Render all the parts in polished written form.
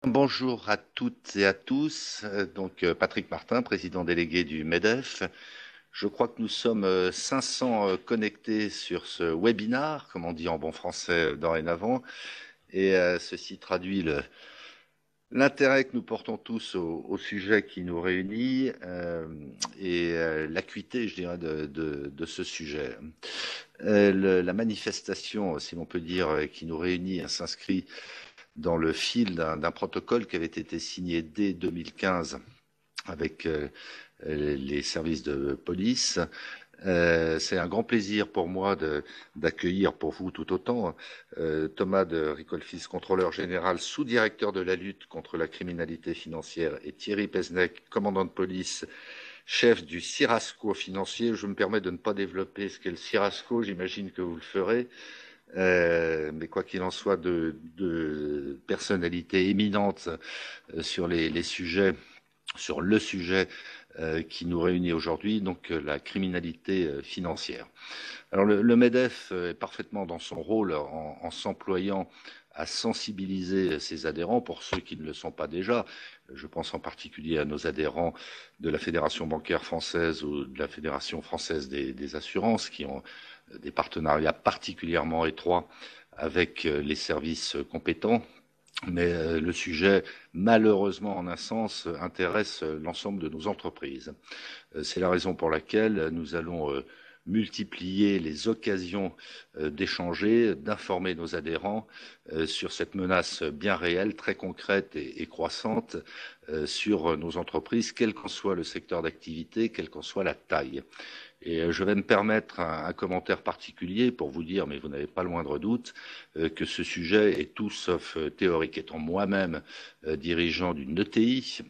Bonjour à toutes et à tous. Patrick Martin, président délégué du MEDEF. Je crois que nous sommes 500 connectés sur ce webinar, comme on dit en bon français dorénavant, et ceci traduit l'intérêt que nous portons tous au sujet qui nous réunit et l'acuité, je dirais, de ce sujet. La manifestation, si l'on peut dire, qui nous réunit, s'inscrit dans le fil d'un protocole qui avait été signé dès 2015 avec les services de police. C'est un grand plaisir pour moi d'accueillir pour vous tout autant Thomas de Ricolfils, contrôleur général, sous-directeur de la lutte contre la criminalité financière, et Thierry Peznec, commandant de police, chef du Cirasco financier. Je me permets de ne pas développer ce qu'est le Cirasco, j'imagine que vous le ferez. Mais quoi qu'il en soit, de personnalités éminentes sur les sujets, sur le sujet qui nous réunit aujourd'hui, donc la criminalité financière. Alors le MEDEF est parfaitement dans son rôle en s'employant à sensibiliser ses adhérents, pour ceux qui ne le sont pas déjà. Je pense en particulier à nos adhérents de la Fédération bancaire française ou de la Fédération française des assurances, qui ont des partenariats particulièrement étroits avec les services compétents. Mais le sujet, malheureusement, en un sens, intéresse l'ensemble de nos entreprises. C'est la raison pour laquelle nous allons multiplier les occasions d'échanger, d'informer nos adhérents sur cette menace bien réelle, très concrète et croissante sur nos entreprises, quel qu'en soit le secteur d'activité, quelle qu'en soit la taille. Et je vais me permettre un commentaire particulier pour vous dire, mais vous n'avez pas le moindre doute, que ce sujet est tout sauf théorique. Étant moi-même dirigeant d'une ETI,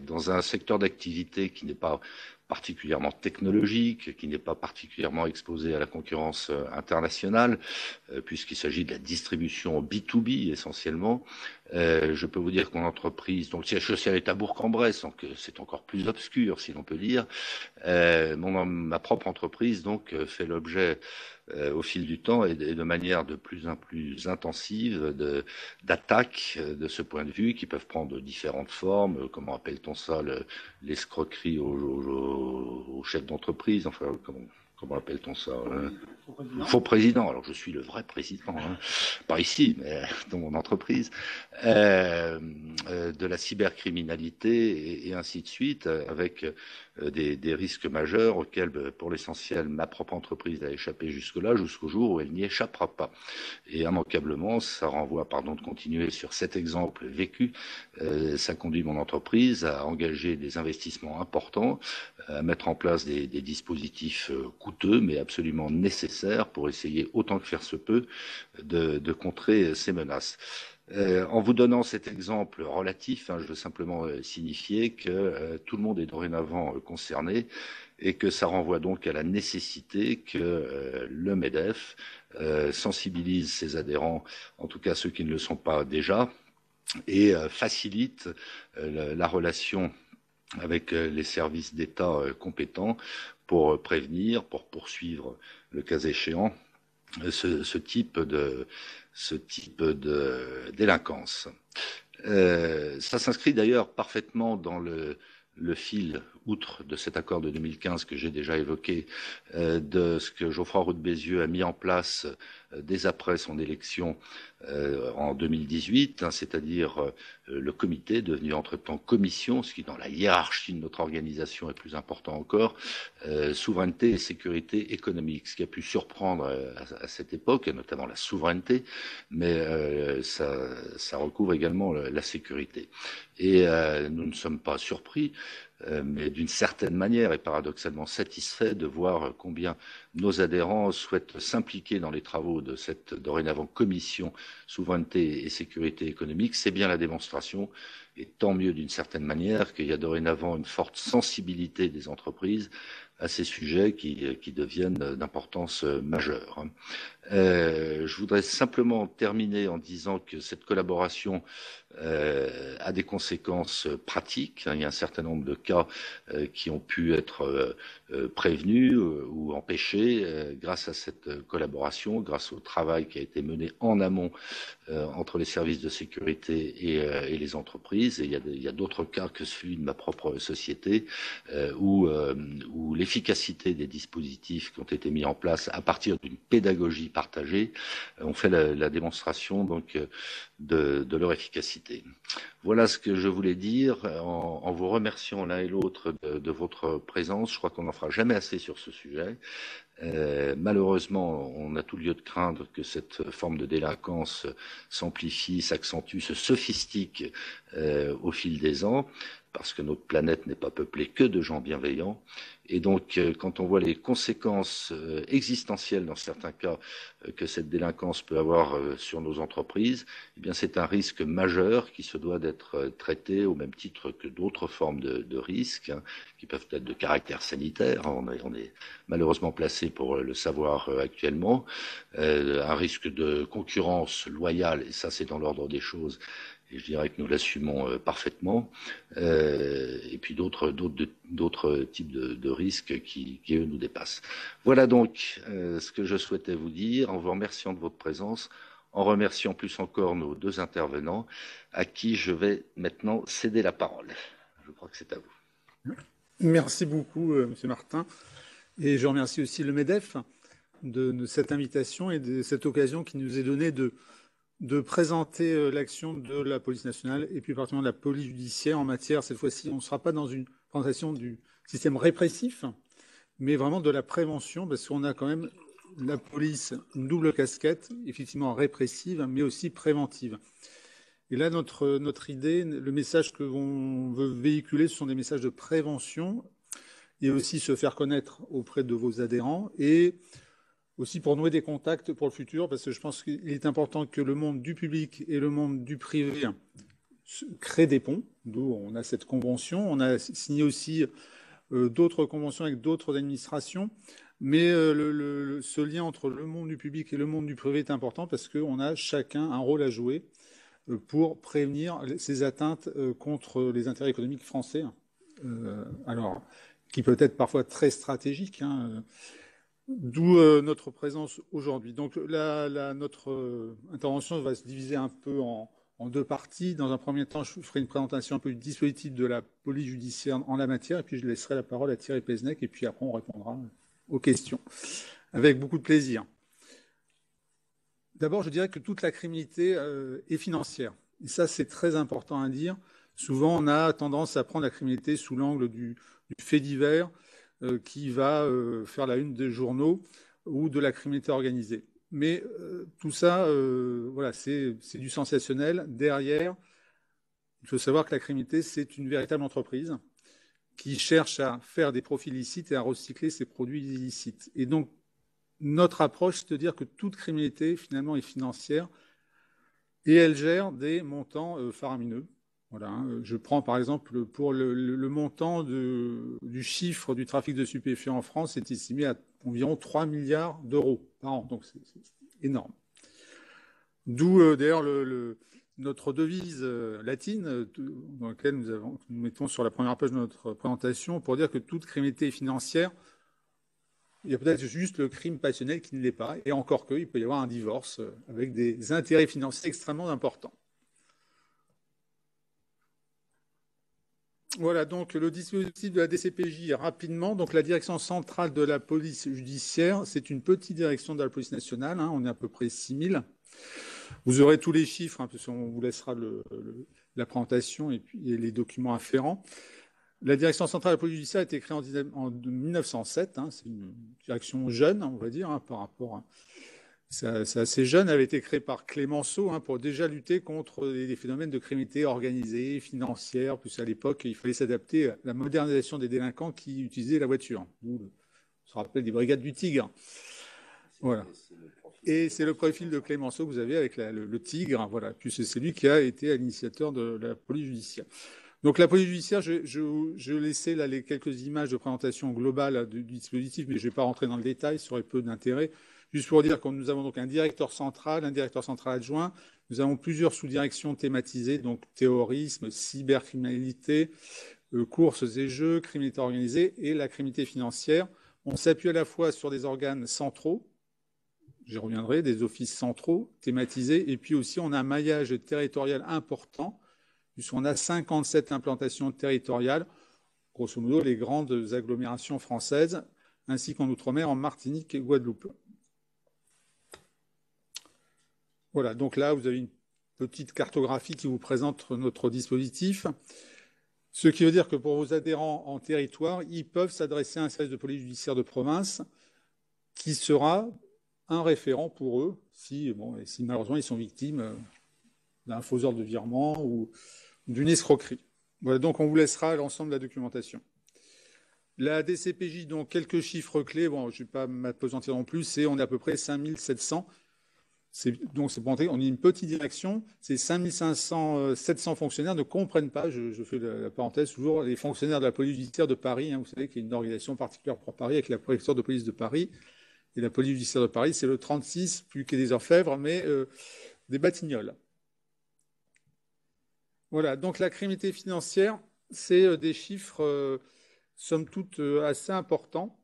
dans un secteur d'activité qui n'est pas particulièrement technologique, qui n'est pas particulièrement exposé à la concurrence internationale, puisqu'il s'agit de la distribution B2B essentiellement. Je peux vous dire que mon entreprise, dont le siège social est à Bourg-en-Bresse, donc c'est encore plus obscur si l'on peut dire, ma propre entreprise donc fait l'objet au fil du temps et de manière de plus en plus intensive d'attaques de ce point de vue qui peuvent prendre différentes formes. Comment appelle-t-on ça, l'escroquerie aux chefs d'entreprise, enfin comment appelle-t-on ça, faux président. Alors je suis le vrai président, pas ici, mais dans mon entreprise, de la cybercriminalité et ainsi de suite, avec des risques majeurs auxquels, pour l'essentiel, ma propre entreprise a échappé jusque-là, jusqu'au jour où elle n'y échappera pas. Et immanquablement, ça renvoie, pardon de continuer sur cet exemple vécu, ça conduit mon entreprise à engager des investissements importants, à mettre en place des dispositifs coûteux, mais absolument nécessaires pour essayer, autant que faire se peut, de contrer ces menaces. En vous donnant cet exemple relatif, je veux simplement signifier que tout le monde est dorénavant concerné et que ça renvoie donc à la nécessité que le MEDEF sensibilise ses adhérents, en tout cas ceux qui ne le sont pas déjà, et facilite la relation avec les services d'État compétents pour prévenir, pour poursuivre le cas échéant ce type de délinquance. Ça s'inscrit d'ailleurs parfaitement dans le fil, outre de cet accord de 2015 que j'ai déjà évoqué, de ce que Geoffroy Roux de Bézieux a mis en place dès après son élection en 2018, c'est-à-dire le comité devenu entre-temps commission, ce qui dans la hiérarchie de notre organisation est plus important encore, souveraineté et sécurité économique, ce qui a pu surprendre à cette époque, et notamment la souveraineté, mais ça recouvre également la sécurité. Et nous ne sommes pas surpris, mais d'une certaine manière et paradoxalement satisfaits de voir combien nos adhérents souhaitent s'impliquer dans les travaux de cette dorénavant commission souveraineté et sécurité économique. C'est bien la démonstration, et tant mieux d'une certaine manière, qu'il y a dorénavant une forte sensibilité des entreprises à ces sujets qui deviennent d'importance majeure. Je voudrais simplement terminer en disant que cette collaboration a des conséquences pratiques. Il y a un certain nombre de cas qui ont pu être prévenus ou empêchés grâce à cette collaboration, grâce au travail qui a été mené en amont entre les services de sécurité et les entreprises. Et il y a d'autres cas que celui de ma propre société où l'efficacité des dispositifs qui ont été mis en place à partir d'une pédagogie partagée ont fait la démonstration donc de leur efficacité. Voilà ce que je voulais dire en vous remerciant l'un et l'autre de votre présence. Je crois qu'on n'en fera jamais assez sur ce sujet. Malheureusement, on a tout lieu de craindre que cette forme de délinquance s'amplifie, s'accentue, se sophistique au fil des ans, parce que notre planète n'est pas peuplée que de gens bienveillants. Et donc, quand on voit les conséquences existentielles, dans certains cas, que cette délinquance peut avoir sur nos entreprises, eh bien, c'est un risque majeur qui se doit d'être traité au même titre que d'autres formes de risques, hein, qui peuvent être de caractère sanitaire. On est malheureusement placé pour le savoir actuellement. Un risque de concurrence loyale, et ça, c'est dans l'ordre des choses. Et je dirais que nous l'assumons parfaitement. Et puis d'autres types de risques qui, eux, nous dépassent. Voilà donc ce que je souhaitais vous dire, en vous remerciant de votre présence, en remerciant plus encore nos deux intervenants, à qui je vais maintenant céder la parole. Je crois que c'est à vous. Merci beaucoup, Monsieur Martin. Et je remercie aussi le MEDEF de cette invitation et de cette occasion qui nous est donnée de présenter l'action de la police nationale et plus particulièrement de la police judiciaire en matière, cette fois-ci, on ne sera pas dans une présentation du système répressif, mais vraiment de la prévention, parce qu'on a quand même la police, une double casquette, effectivement répressive, mais aussi préventive. Et là, notre idée, le message que l'on veut véhiculer, ce sont des messages de prévention et aussi se faire connaître auprès de vos adhérents et aussi pour nouer des contacts pour le futur, parce que je pense qu'il est important que le monde du public et le monde du privé créent des ponts, d'où on a cette convention. On a signé aussi d'autres conventions avec d'autres administrations, mais ce lien entre le monde du public et le monde du privé est important parce qu'on a chacun un rôle à jouer pour prévenir ces atteintes contre les intérêts économiques français, alors qui peut être parfois très stratégique, hein, d'où notre présence aujourd'hui. Donc notre intervention va se diviser un peu en deux parties. Dans un premier temps, je ferai une présentation un peu du dispositif de la police judiciaire en la matière, et puis je laisserai la parole à Thierry Pézenec, et puis après on répondra aux questions, avec beaucoup de plaisir. D'abord, je dirais que toute la criminalité est financière. Et ça, c'est très important à dire. Souvent, on a tendance à prendre la criminalité sous l'angle du fait divers, qui va faire la une des journaux ou de la criminalité organisée. Mais tout ça, voilà, c'est du sensationnel. Derrière, il faut savoir que la criminalité, c'est une véritable entreprise qui cherche à faire des profits illicites et à recycler ses produits illicites. Et donc, notre approche, c'est de dire que toute criminalité, finalement, est financière et elle gère des montants faramineux. Voilà, hein. Je prends par exemple pour le montant du chiffre du trafic de stupéfiants en France, c'est estimé à environ 3 milliards d'euros par an, donc c'est énorme. D'où d'ailleurs notre devise latine, dans laquelle nous mettons sur la première page de notre présentation, pour dire que toute criminalité est financière. Il y a peut-être juste le crime passionnel qui ne l'est pas, et encore qu'il peut y avoir un divorce avec des intérêts financiers extrêmement importants. Voilà, donc le dispositif de la DCPJ, rapidement. Donc la direction centrale de la police judiciaire, c'est une petite direction de la police nationale, hein, on est à peu près 6000. Vous aurez tous les chiffres, hein, parce qu'on vous laissera la présentation et puis les documents afférents. La direction centrale de la police judiciaire a été créée en 1907, hein, c'est une direction jeune, on va dire, hein, par rapport à... C'est assez jeune, elle avait été créée par Clémenceau, hein, pour déjà lutter contre les phénomènes de criminalité organisée, financière, plus à l'époque, il fallait s'adapter à la modernisation des délinquants qui utilisaient la voiture. On se rappelle des brigades du Tigre. Voilà. Et c'est le profil de Clémenceau que vous avez avec le Tigre, voilà. Puis c'est lui qui a été l'initiateur de la police judiciaire. Donc la police judiciaire, je laissais là les quelques images de présentation globale du dispositif, mais je ne vais pas rentrer dans le détail, ça aurait peu d'intérêt. Juste pour dire que nous avons donc un directeur central adjoint, nous avons plusieurs sous-directions thématisées, donc terrorisme, cybercriminalité, courses et jeux, criminalité organisée et la criminalité financière. On s'appuie à la fois sur des organes centraux, j'y reviendrai, des offices centraux thématisés, et puis aussi on a un maillage territorial important, puisqu'on a 57 implantations territoriales, grosso modo les grandes agglomérations françaises, ainsi qu'en Outre-mer, en Martinique et Guadeloupe. Voilà, donc là, vous avez une petite cartographie qui vous présente notre dispositif. Ce qui veut dire que pour vos adhérents en territoire, ils peuvent s'adresser à un service de police judiciaire de province qui sera un référent pour eux si malheureusement ils sont victimes d'un faux ordre de virement ou d'une escroquerie. Voilà, donc on vous laissera l'ensemble de la documentation. La DCPJ, donc quelques chiffres clés, je ne vais pas m'appesantir non plus, on est à peu près 5700. Donc c'est pour montrer, on est une petite direction, c'est 5500, 700 fonctionnaires ne comprennent pas, je fais la parenthèse toujours, les fonctionnaires de la police judiciaire de Paris, vous savez qu'il y a une organisation particulière pour Paris avec la préfecture de police de Paris, et la police judiciaire de Paris, c'est le 36, plus que des orfèvres, mais des Batignolles. Voilà, donc la criminalité financière, c'est des chiffres, somme toute, assez importants.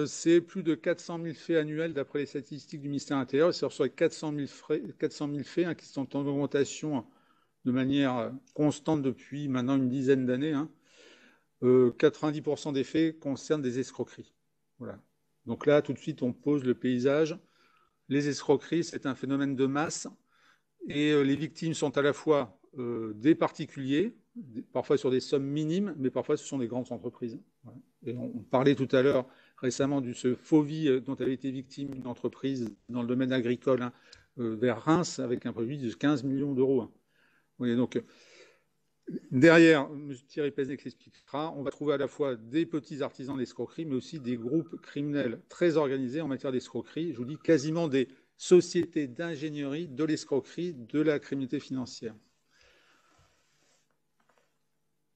C'est plus de 400 000 faits annuels d'après les statistiques du ministère de l'Intérieur. C'est sur les 400 000 faits qui sont en augmentation de manière constante depuis maintenant une dizaine d'années. 90% des faits concernent des escroqueries. Voilà. Donc là, tout de suite, on pose le paysage. Les escroqueries, c'est un phénomène de masse. Et les victimes sont à la fois des particuliers, parfois sur des sommes minimes, mais parfois ce sont des grandes entreprises. Voilà. Et on parlait tout à l'heure récemment de ce Fauvi dont avait été victime une entreprise dans le domaine agricole vers Reims avec un préjudice de 15 millions d'euros. Oui, donc derrière, M. Thierry Péznek l'expliquera, on va trouver à la fois des petits artisans d'escroquerie, mais aussi des groupes criminels très organisés en matière d'escroquerie. Je vous dis quasiment des sociétés d'ingénierie de l'escroquerie, de la criminalité financière.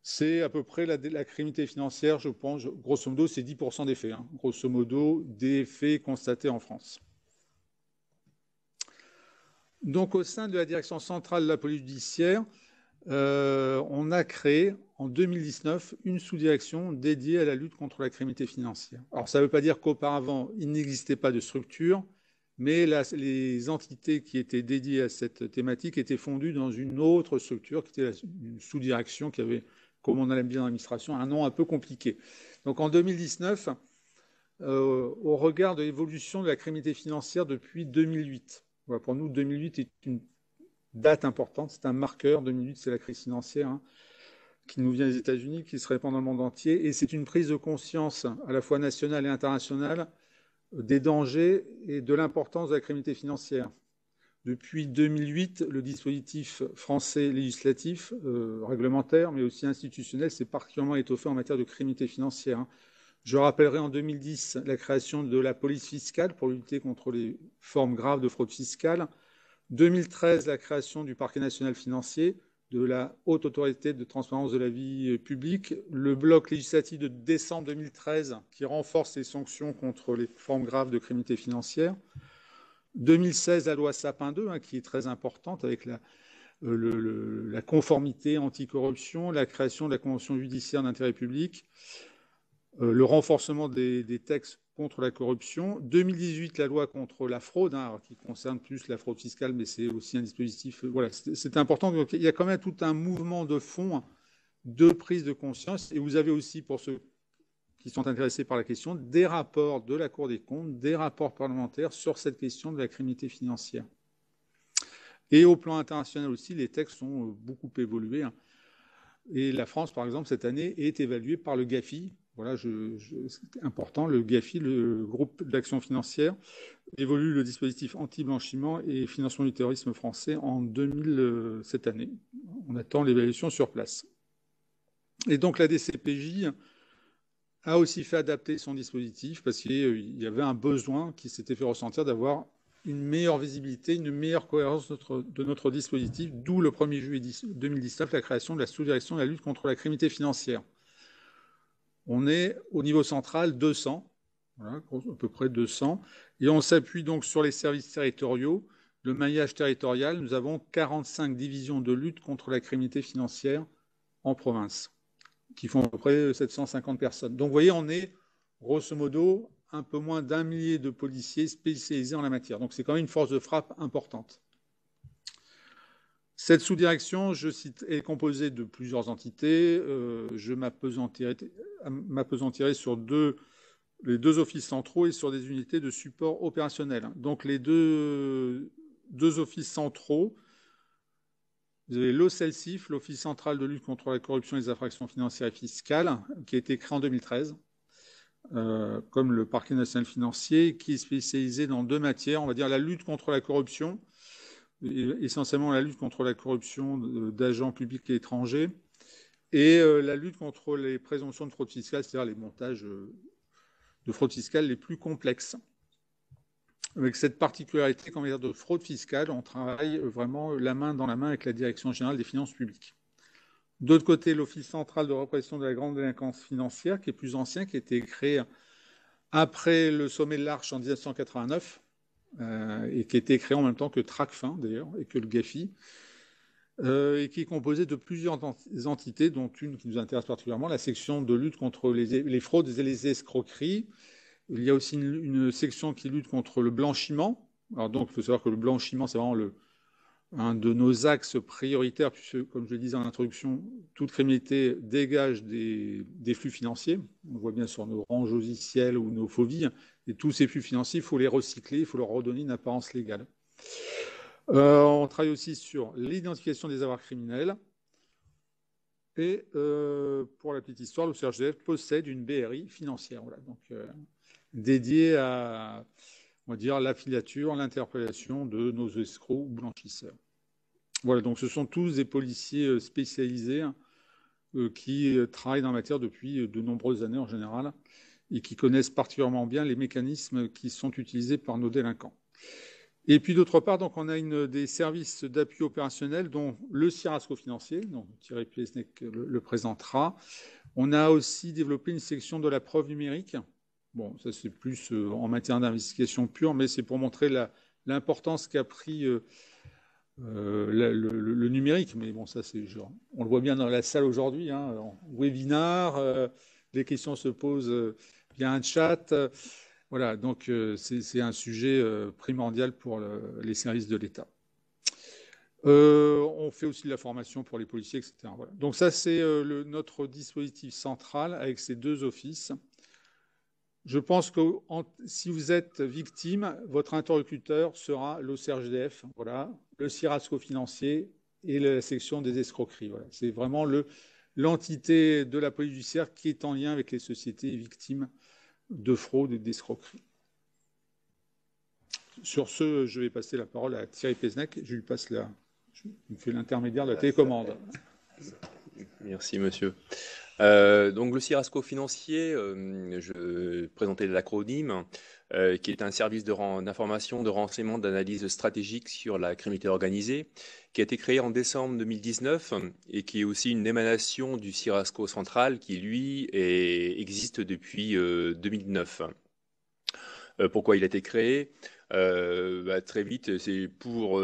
C'est à peu près la criminalité financière, je pense, grosso modo, c'est 10% des faits, grosso modo, des faits constatés en France. Donc, au sein de la direction centrale de la police judiciaire, on a créé en 2019 une sous-direction dédiée à la lutte contre la criminalité financière. Alors, ça ne veut pas dire qu'auparavant, il n'existait pas de structure, mais les entités qui étaient dédiées à cette thématique étaient fondues dans une autre structure, qui était une sous-direction qui avait, comme on l'aime bien dans l'administration, un nom un peu compliqué. Donc en 2019, au regard de l'évolution de la criminalité financière depuis 2008, voilà, pour nous, 2008 est une date importante, c'est un marqueur. 2008, c'est la crise financière qui nous vient des États-Unis, qui se répand dans le monde entier, et c'est une prise de conscience à la fois nationale et internationale des dangers et de l'importance de la criminalité financière. Depuis 2008, le dispositif français législatif, réglementaire, mais aussi institutionnel, s'est particulièrement étoffé en matière de criminalité financière. Je rappellerai en 2010 la création de la police fiscale pour lutter contre les formes graves de fraude fiscale. 2013, la création du parquet national financier, de la Haute Autorité de transparence de la vie publique, le bloc législatif de décembre 2013 qui renforce les sanctions contre les formes graves de criminalité financière. 2016, la loi Sapin 2, qui est très importante avec la conformité anticorruption, la création de la convention judiciaire d'intérêt public, le renforcement des textes contre la corruption. 2018, la loi contre la fraude, qui concerne plus la fraude fiscale, mais c'est aussi un dispositif. Voilà, c'est important. Donc, il y a quand même tout un mouvement de fond de prise de conscience. Et vous avez aussi, pour ceux qui sont intéressés par la question, des rapports de la Cour des comptes, des rapports parlementaires sur cette question de la criminalité financière. Et au plan international aussi, les textes ont beaucoup évolué. Et la France, par exemple, cette année, est évaluée par le GAFI. Voilà, c'est important. Le GAFI, le groupe d'action financière, évolue le dispositif anti-blanchiment et financement du terrorisme français en 2000 cette année. On attend l'évaluation sur place. Et donc la DCPJ a aussi fait adapter son dispositif parce qu'il y avait un besoin qui s'était fait ressentir d'avoir une meilleure visibilité, une meilleure cohérence de notre dispositif, d'où le 1er juillet 2019 la création de la sous-direction de la lutte contre la criminalité financière. On est au niveau central 200, voilà, à peu près 200, et on s'appuie donc sur les services territoriaux. Le maillage territorial, nous avons 45 divisions de lutte contre la criminalité financière en province, qui font à peu près 750 personnes. Donc vous voyez, on est grosso modo un peu moins d'1 millier de policiers spécialisés en la matière. Donc c'est quand même une force de frappe importante. Cette sous-direction, je cite, est composée de plusieurs entités. Je m'appesantirai sur les deux offices centraux et sur des unités de support opérationnel. Donc les deux offices centraux, vous avez l'OCELSIF, l'Office central de lutte contre la corruption et les infractions financières et fiscales, qui a été créé en 2013, comme le parquet national financier, qui est spécialisé dans 2 matières, on va dire la lutte contre la corruption, essentiellement la lutte contre la corruption d'agents publics et étrangers, et la lutte contre les présomptions de fraude fiscale, c'est-à-dire les montages de fraude fiscale les plus complexes. Avec cette particularité qu'en matière de fraude fiscale, on travaille vraiment la main dans la main avec la Direction générale des finances publiques. D'autre côté, l'Office central de répression de la grande délinquance financière, qui est plus ancien, qui a été créé après le sommet de l'Arche en 1989, et qui a été créé en même temps que Tracfin, d'ailleurs, et que le GAFI, et qui est composé de plusieurs entités, dont une qui nous intéresse particulièrement, la section de lutte contre les fraudes et les escroqueries. Il y a aussi une section qui lutte contre le blanchiment. Alors donc, il faut savoir que le blanchiment, c'est vraiment un de nos axes prioritaires, puisque, comme je le disais en introduction, toute criminalité dégage des flux financiers. On le voit bien sur nos rangs logiciels ou nos phobies. Et tous ces flux financiers, il faut les recycler, il faut leur redonner une apparence légale. On travaille aussi sur l'identification des avoirs criminels. Et pour la petite histoire, le CRGF possède une BRI financière, voilà, donc dédiée à, on va dire, la filature, l'interpellation de nos escrocs ou blanchisseurs. Voilà, donc ce sont tous des policiers spécialisés qui travaillent dans la matière depuis de nombreuses années en général et qui connaissent particulièrement bien les mécanismes qui sont utilisés par nos délinquants. Et puis d'autre part, donc, on a des services d'appui opérationnel, dont le CIRASCO financier, dont Thierry Plesnec le présentera. On a aussi développé une section de la preuve numérique. Bon, ça c'est plus en matière d'investigation pure, mais c'est pour montrer l'importance qu'a pris le numérique. Mais bon, ça c'est genre, on le voit bien dans la salle aujourd'hui, hein, en webinar, les questions se posent via un chat. Voilà, donc c'est un sujet primordial pour les services de l'État. On fait aussi de la formation pour les policiers, etc. Voilà. Donc ça, c'est notre dispositif central avec ces 2 offices. Je pense que si vous êtes victime, votre interlocuteur sera l'OCRGDF, voilà, le CIRASCO financier et la section des escroqueries. Voilà. C'est vraiment l'entité de la police judiciaire qui est en lien avec les sociétés victimes de fraude et d'escroquerie. Sur ce, je vais passer la parole à Thierry Plesnec. Je lui fais l'intermédiaire de la télécommande. Merci, monsieur. Donc le CIRASCO financier, je présentais l'acronyme, qui est un service d'information, de renseignement, d'analyse stratégique sur la criminalité organisée, qui a été créé en décembre 2019 et qui est aussi une émanation du CIRASCO central qui, lui, existe depuis 2009. Pourquoi il a été créé? Très vite, c'est pour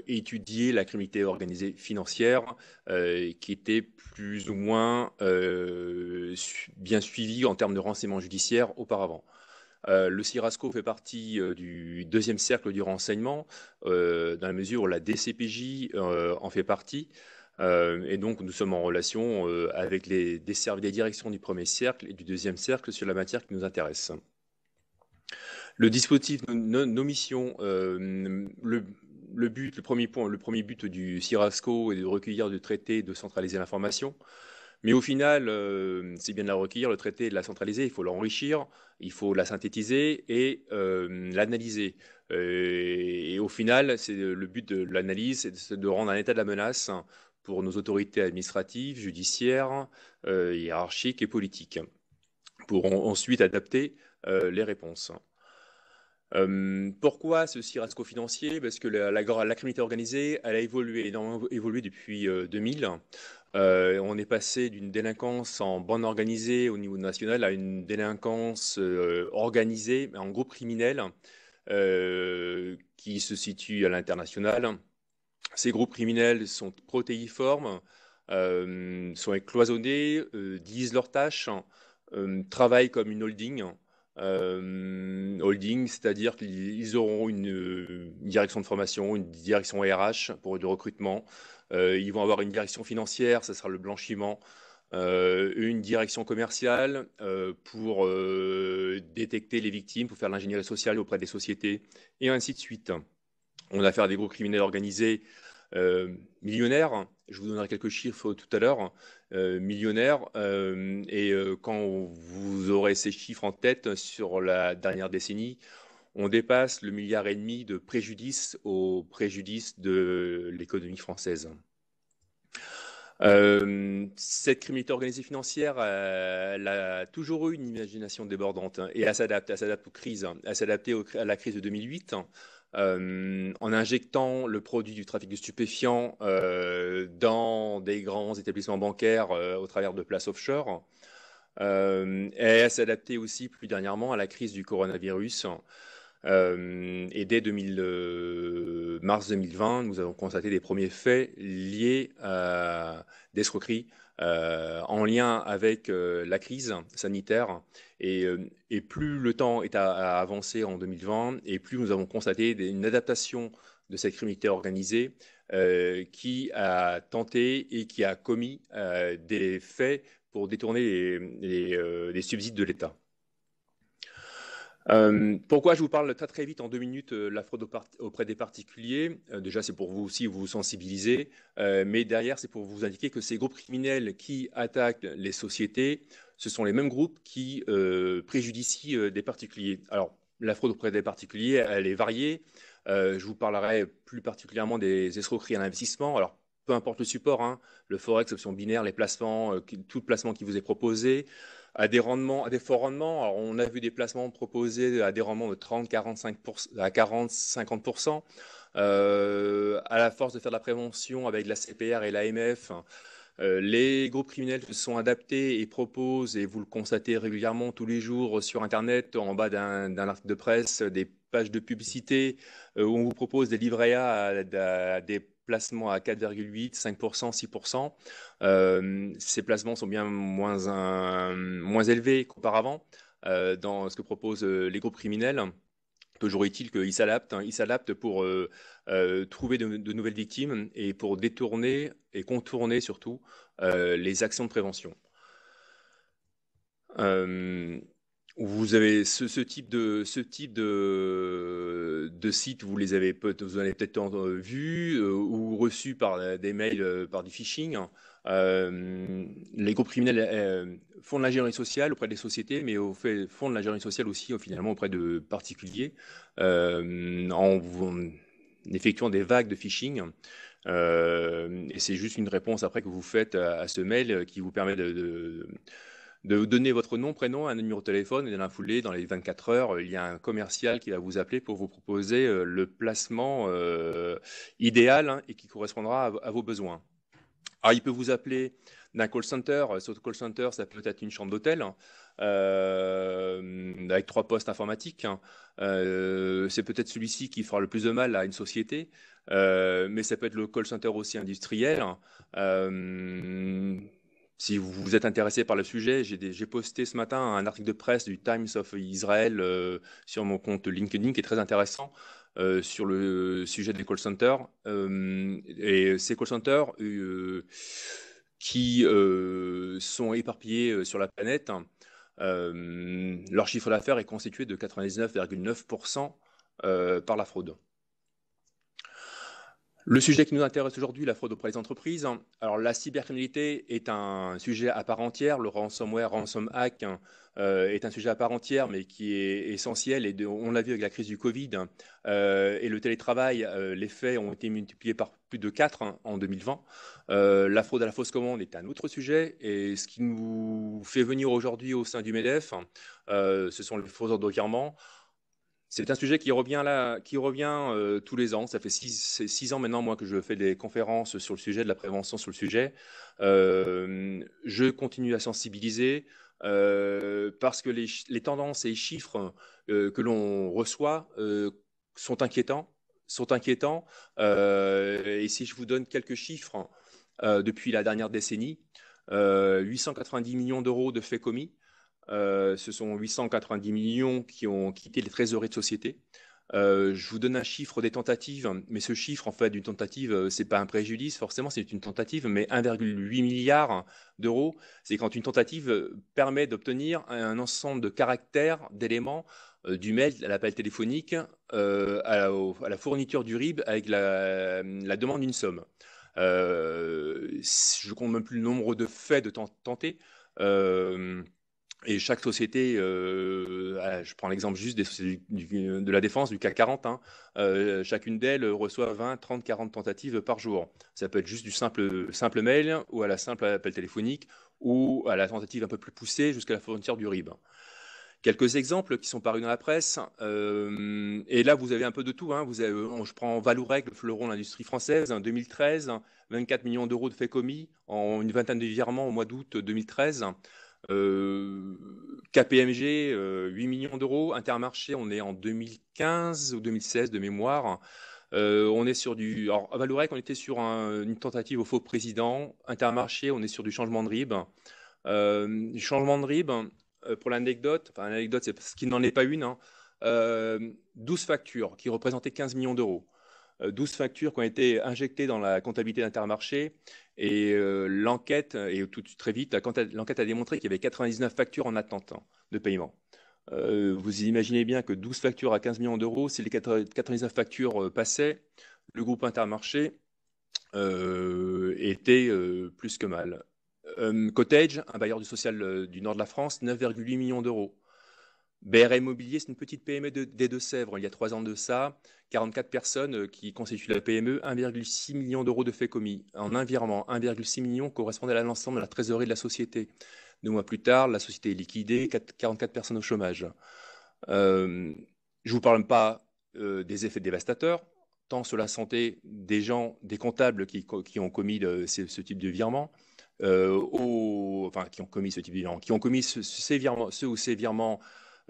étudier la criminalité organisée financière qui était plus ou moins bien suivie en termes de renseignement judiciaire auparavant. Le CIRASCO fait partie du 2e cercle du renseignement, dans la mesure où la DCPJ en fait partie. Et donc, nous sommes en relation avec les directions du 1er cercle et du 2e cercle sur la matière qui nous intéresse. Le dispositif, nos missions, le premier but du CIRASCO est de recueillir, de traiter, de centraliser l'information. Mais au final, c'est bien de la recueillir, le traiter, de la centraliser, il faut l'enrichir, il faut la synthétiser et l'analyser. Et au final, le but de l'analyse, c'est de rendre un état de la menace pour nos autorités administratives, judiciaires, hiérarchiques et politiques, pour ensuite adapter les réponses. Pourquoi ce cirasco financier? Parce que la criminalité organisée, elle a énormément évolué depuis 2000. On est passé d'une délinquance en bande organisée au niveau national à une délinquance organisée en groupe criminel qui se situe à l'international. Ces groupes criminels sont protéiformes, sont cloisonnés, divisent leurs tâches, travaillent comme une holding. Holding, c'est-à-dire qu'ils auront une direction de formation, une direction RH pour du recrutement. Ils vont avoir une direction financière, ça sera le blanchiment. Une direction commerciale pour détecter les victimes, pour faire l'ingénierie sociale auprès des sociétés, et ainsi de suite. On a affaire à des groupes criminels organisés millionnaires. Je vous donnerai quelques chiffres tout à l'heure. Millionnaires. Quand vous aurez ces chiffres en tête sur la dernière décennie, on dépasse le 1,5 milliard de préjudice au préjudice de l'économie française. Cette criminalité organisée financière, elle a toujours eu une imagination débordante et elle s'adapte aux crises. Elle s'est adaptée à la crise de 2008 en injectant le produit du trafic de stupéfiants dans des grands établissements bancaires au travers de places offshore. Et elle s'est adaptée aussi plus dernièrement à la crise du coronavirus. Et dès mars 2020, nous avons constaté des premiers faits liés à d'escroquerie en lien avec la crise sanitaire. Et plus le temps a avancé en 2020, et plus nous avons constaté une adaptation de cette criminalité organisée qui a tenté et qui a commis des faits pour détourner les subsides de l'État. Pourquoi je vous parle très très vite en 2 minutes la fraude auprès des particuliers? Déjà, c'est pour vous aussi vous sensibiliser, mais derrière, c'est pour vous indiquer que ces groupes criminels qui attaquent les sociétés, ce sont les mêmes groupes qui préjudicient des particuliers. Alors, la fraude auprès des particuliers, elle est variée. Je vous parlerai plus particulièrement des escroqueries à l'investissement. Alors, peu importe le support, hein, le forex, option binaire, les placements, tout placement qui vous est proposé, à des rendements, à des forts rendements. Alors, on a vu des placements proposés à des rendements de 30, 45%, à 40, 50%. À la force de faire de la prévention avec la CPR et l'AMF, les groupes criminels se sont adaptés et proposent, et vous le constatez régulièrement tous les jours sur Internet, en bas d'un article de presse, des pages de publicité où on vous propose des livrets A à des placements à 4,8, 5%, 6%. Ces placements sont bien moins élevés qu'auparavant dans ce que proposent les groupes criminels. Toujours est-il qu'ils s'adaptent, ils s'adaptent pour trouver de nouvelles victimes et pour détourner et contourner surtout les actions de prévention. Vous avez ce type de site, vous en avez peut-être vu ou reçu par des mails par du phishing. Les groupes criminels font de l'ingénierie sociale auprès des sociétés, mais font de l'ingénierie sociale aussi finalement auprès de particuliers en effectuant des vagues de phishing. Et c'est juste une réponse après que vous faites à ce mail qui vous permet de vous donner votre nom, prénom, un numéro de téléphone, et dans la foulée, dans les 24 heures, il y a un commercial qui va vous appeler pour vous proposer le placement idéal et qui correspondra à vos besoins. Alors, il peut vous appeler d'un call center. Ce call center, ça peut être une chambre d'hôtel avec 3 postes informatiques. C'est peut-être celui-ci qui fera le plus de mal à une société, mais ça peut être le call center aussi industriel. Si vous êtes intéressé par le sujet, j'ai posté ce matin un article de presse du Times of Israel sur mon compte LinkedIn qui est très intéressant sur le sujet des call centers. Et ces call centers qui sont éparpillés sur la planète, leur chiffre d'affaires est constitué de 99,9% par la fraude. Le sujet qui nous intéresse aujourd'hui, la fraude auprès des entreprises. Alors, la cybercriminalité est un sujet à part entière. Le ransomware, ransom hack est un sujet à part entière, mais qui est essentiel. Et on l'a vu avec la crise du Covid et le télétravail. Les faits ont été multipliés par plus de 4 en 2020. La fraude à la fausse commande est un autre sujet. Et ce qui nous fait venir aujourd'hui au sein du MEDEF, ce sont les fausses ordres de virement. C'est un sujet qui revient tous les ans. Ça fait 6 ans maintenant, moi, que je fais des conférences sur le sujet, de la prévention sur le sujet. Je continue à sensibiliser parce que les tendances et les chiffres que l'on reçoit sont inquiétants. Et si je vous donne quelques chiffres depuis la dernière décennie, 890 millions d'euros de faits commis. Ce sont 890 millions qui ont quitté les trésoreries de société. Je vous donne un chiffre des tentatives, mais ce chiffre, en fait, d'une tentative, c'est pas un préjudice, forcément, c'est une tentative, mais 1,8 milliard d'euros, c'est quand une tentative permet d'obtenir un ensemble de caractères, d'éléments, du mail à l'appel téléphonique, à la fourniture du RIB avec la demande d'une somme. Je compte même plus le nombre de faits de tentés. Et chaque société, je prends l'exemple juste des sociétés de la défense, du CAC 40, hein, chacune d'elles reçoit 20, 30, 40 tentatives par jour. Ça peut être juste du simple mail ou à la simple appel téléphonique ou à la tentative un peu plus poussée jusqu'à la fourniture du RIB. Quelques exemples qui sont parus dans la presse. Et là, vous avez un peu de tout. Hein. Je prends Vallourec, le fleuron de l'industrie française, en 2013, 24 millions d'euros de faits commis en une vingtaine de virements au mois d'août 2013. KPMG, 8 millions d'euros. Intermarché, on est en 2015 ou 2016 de mémoire. On est sur du. Alors, à Vallourec, on était sur une tentative au faux président. Intermarché, on est sur du changement de RIB. Changement de RIB, pour l'anecdote, enfin, l'anecdote, c'est parce qu'il n'en est pas une, hein, 12 factures qui représentaient 15 millions d'euros. 12 factures qui ont été injectées dans la comptabilité d'Intermarché et l'enquête, et très vite, l'enquête a démontré qu'il y avait 99 factures en attente de paiement. Vous imaginez bien que 12 factures à 15 millions d'euros, si les 99 factures passaient, le groupe Intermarché était plus que mal. Cottage, un bailleur du social du nord de la France, 9,8 millions d'euros. BR Immobilier, c'est une petite PME des Deux-Sèvres. Il y a 3 ans de ça, 44 personnes qui constituent la PME, 1,6 million d'euros de faits commis. En un virement, 1,6 million correspondait à l'ensemble de la trésorerie de la société. 2 mois plus tard, la société est liquidée, 44 personnes au chômage. Je ne vous parle pas des effets dévastateurs, tant sur la santé des gens, des comptables qui ont commis ce type de virement, qui ont commis ce type de virement, qui ont commis ceux ou ces virements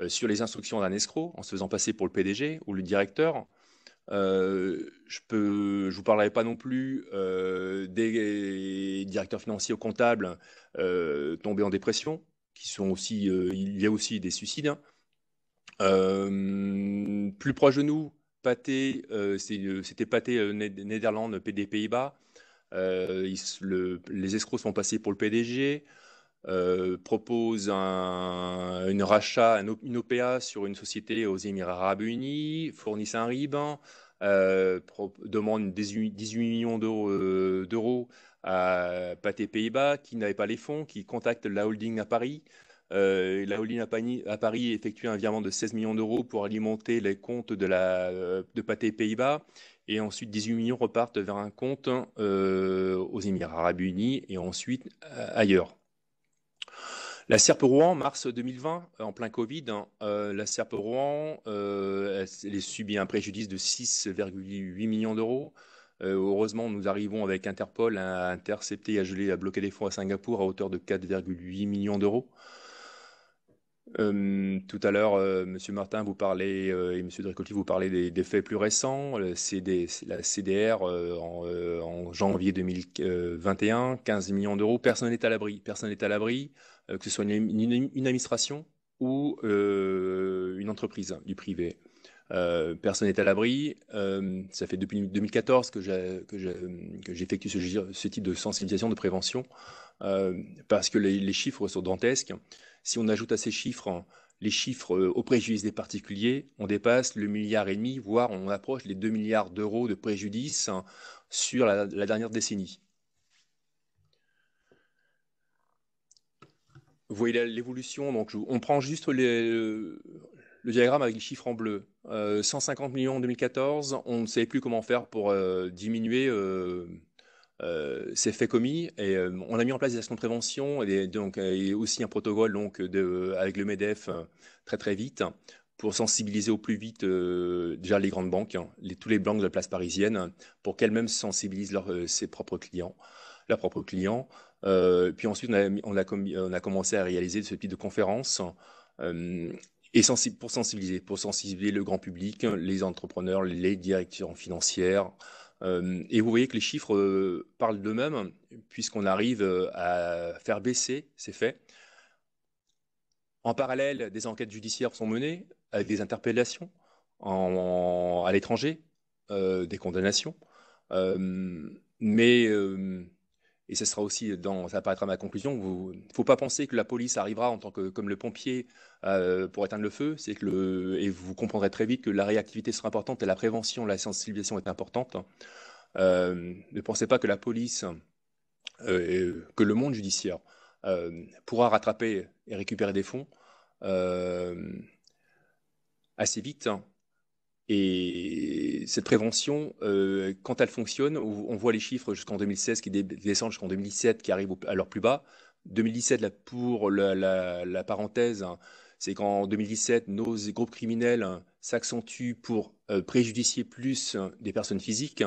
sur les instructions d'un escroc, en se faisant passer pour le PDG ou le directeur. Je vous parlerai pas non plus des directeurs financiers ou comptables tombés en dépression, qui sont aussi, il y a aussi des suicides. Hein. Plus proche de nous, Pathé, c'était Pathé Néderlande, PD Pays-Bas. Les escrocs sont passés pour le PDG. Propose une rachat, une OPA sur une société aux Émirats Arabes Unis, fournissent un RIB, demande 18 millions d'euros à Pathé Pays-Bas, qui n'avait pas les fonds, qui contacte la holding à Paris. La holding à Paris effectue un virement de 16 millions d'euros pour alimenter les comptes de Pathé Pays-Bas. Et ensuite, 18 millions repartent vers un compte aux Émirats Arabes Unis et ensuite ailleurs. La SERP Rouen, mars 2020, en plein Covid, la SERP Rouen elle a subi un préjudice de 6,8 millions d'euros. Heureusement, nous arrivons avec Interpol à intercepter, à geler, à bloquer les fonds à Singapour à hauteur de 4,8 millions d'euros. Tout à l'heure, M. Martin vous parlait et M. Dricolti vous parlait des faits plus récents. La CDR en janvier 2021, 15 millions d'euros. Personne n'est à l'abri. Personne n'est à l'abri, que ce soit une administration ou une entreprise du privé. Personne n'est à l'abri. Ça fait depuis 2014 que j'effectue ce type de sensibilisation, de prévention, parce que les chiffres sont dantesques. Si on ajoute à ces chiffres les chiffres au préjudice des particuliers, on dépasse le 1,5 milliard, voire on approche les 2 milliards d'euros de préjudice sur la dernière décennie. Vous voyez l'évolution, donc on prend juste le diagramme avec les chiffres en bleu. 150 millions en 2014, on ne savait plus comment faire pour diminuer ces faits commis. Et on a mis en place des actions de prévention et aussi un protocole avec le MEDEF très très vite pour sensibiliser au plus vite déjà les grandes banques, hein, tous les banques de la place parisienne, pour qu'elles-mêmes sensibilisent leurs propres clients. Puis ensuite, on a commencé à réaliser ce type de conférences et pour sensibiliser le grand public, les entrepreneurs, les directions financières. Et vous voyez que les chiffres parlent d'eux-mêmes, puisqu'on arrive à faire baisser ces faits. En parallèle, des enquêtes judiciaires sont menées avec des interpellations à l'étranger, des condamnations. Et ce sera aussi ça apparaîtra ma conclusion. Il ne faut pas penser que la police arrivera en tant que comme le pompier pour éteindre le feu. Et vous comprendrez très vite que la réactivité sera importante et la prévention, la sensibilisation est importante. Ne pensez pas que la police, que le monde judiciaire pourra rattraper et récupérer des fonds assez vite. Et cette prévention, quand elle fonctionne, on voit les chiffres jusqu'en 2016 qui descendent jusqu'en 2017, qui arrivent à leur plus bas. 2017, là, pour la parenthèse, hein, c'est qu'en 2017, nos groupes criminels s'accentuent pour préjudicier plus des personnes physiques.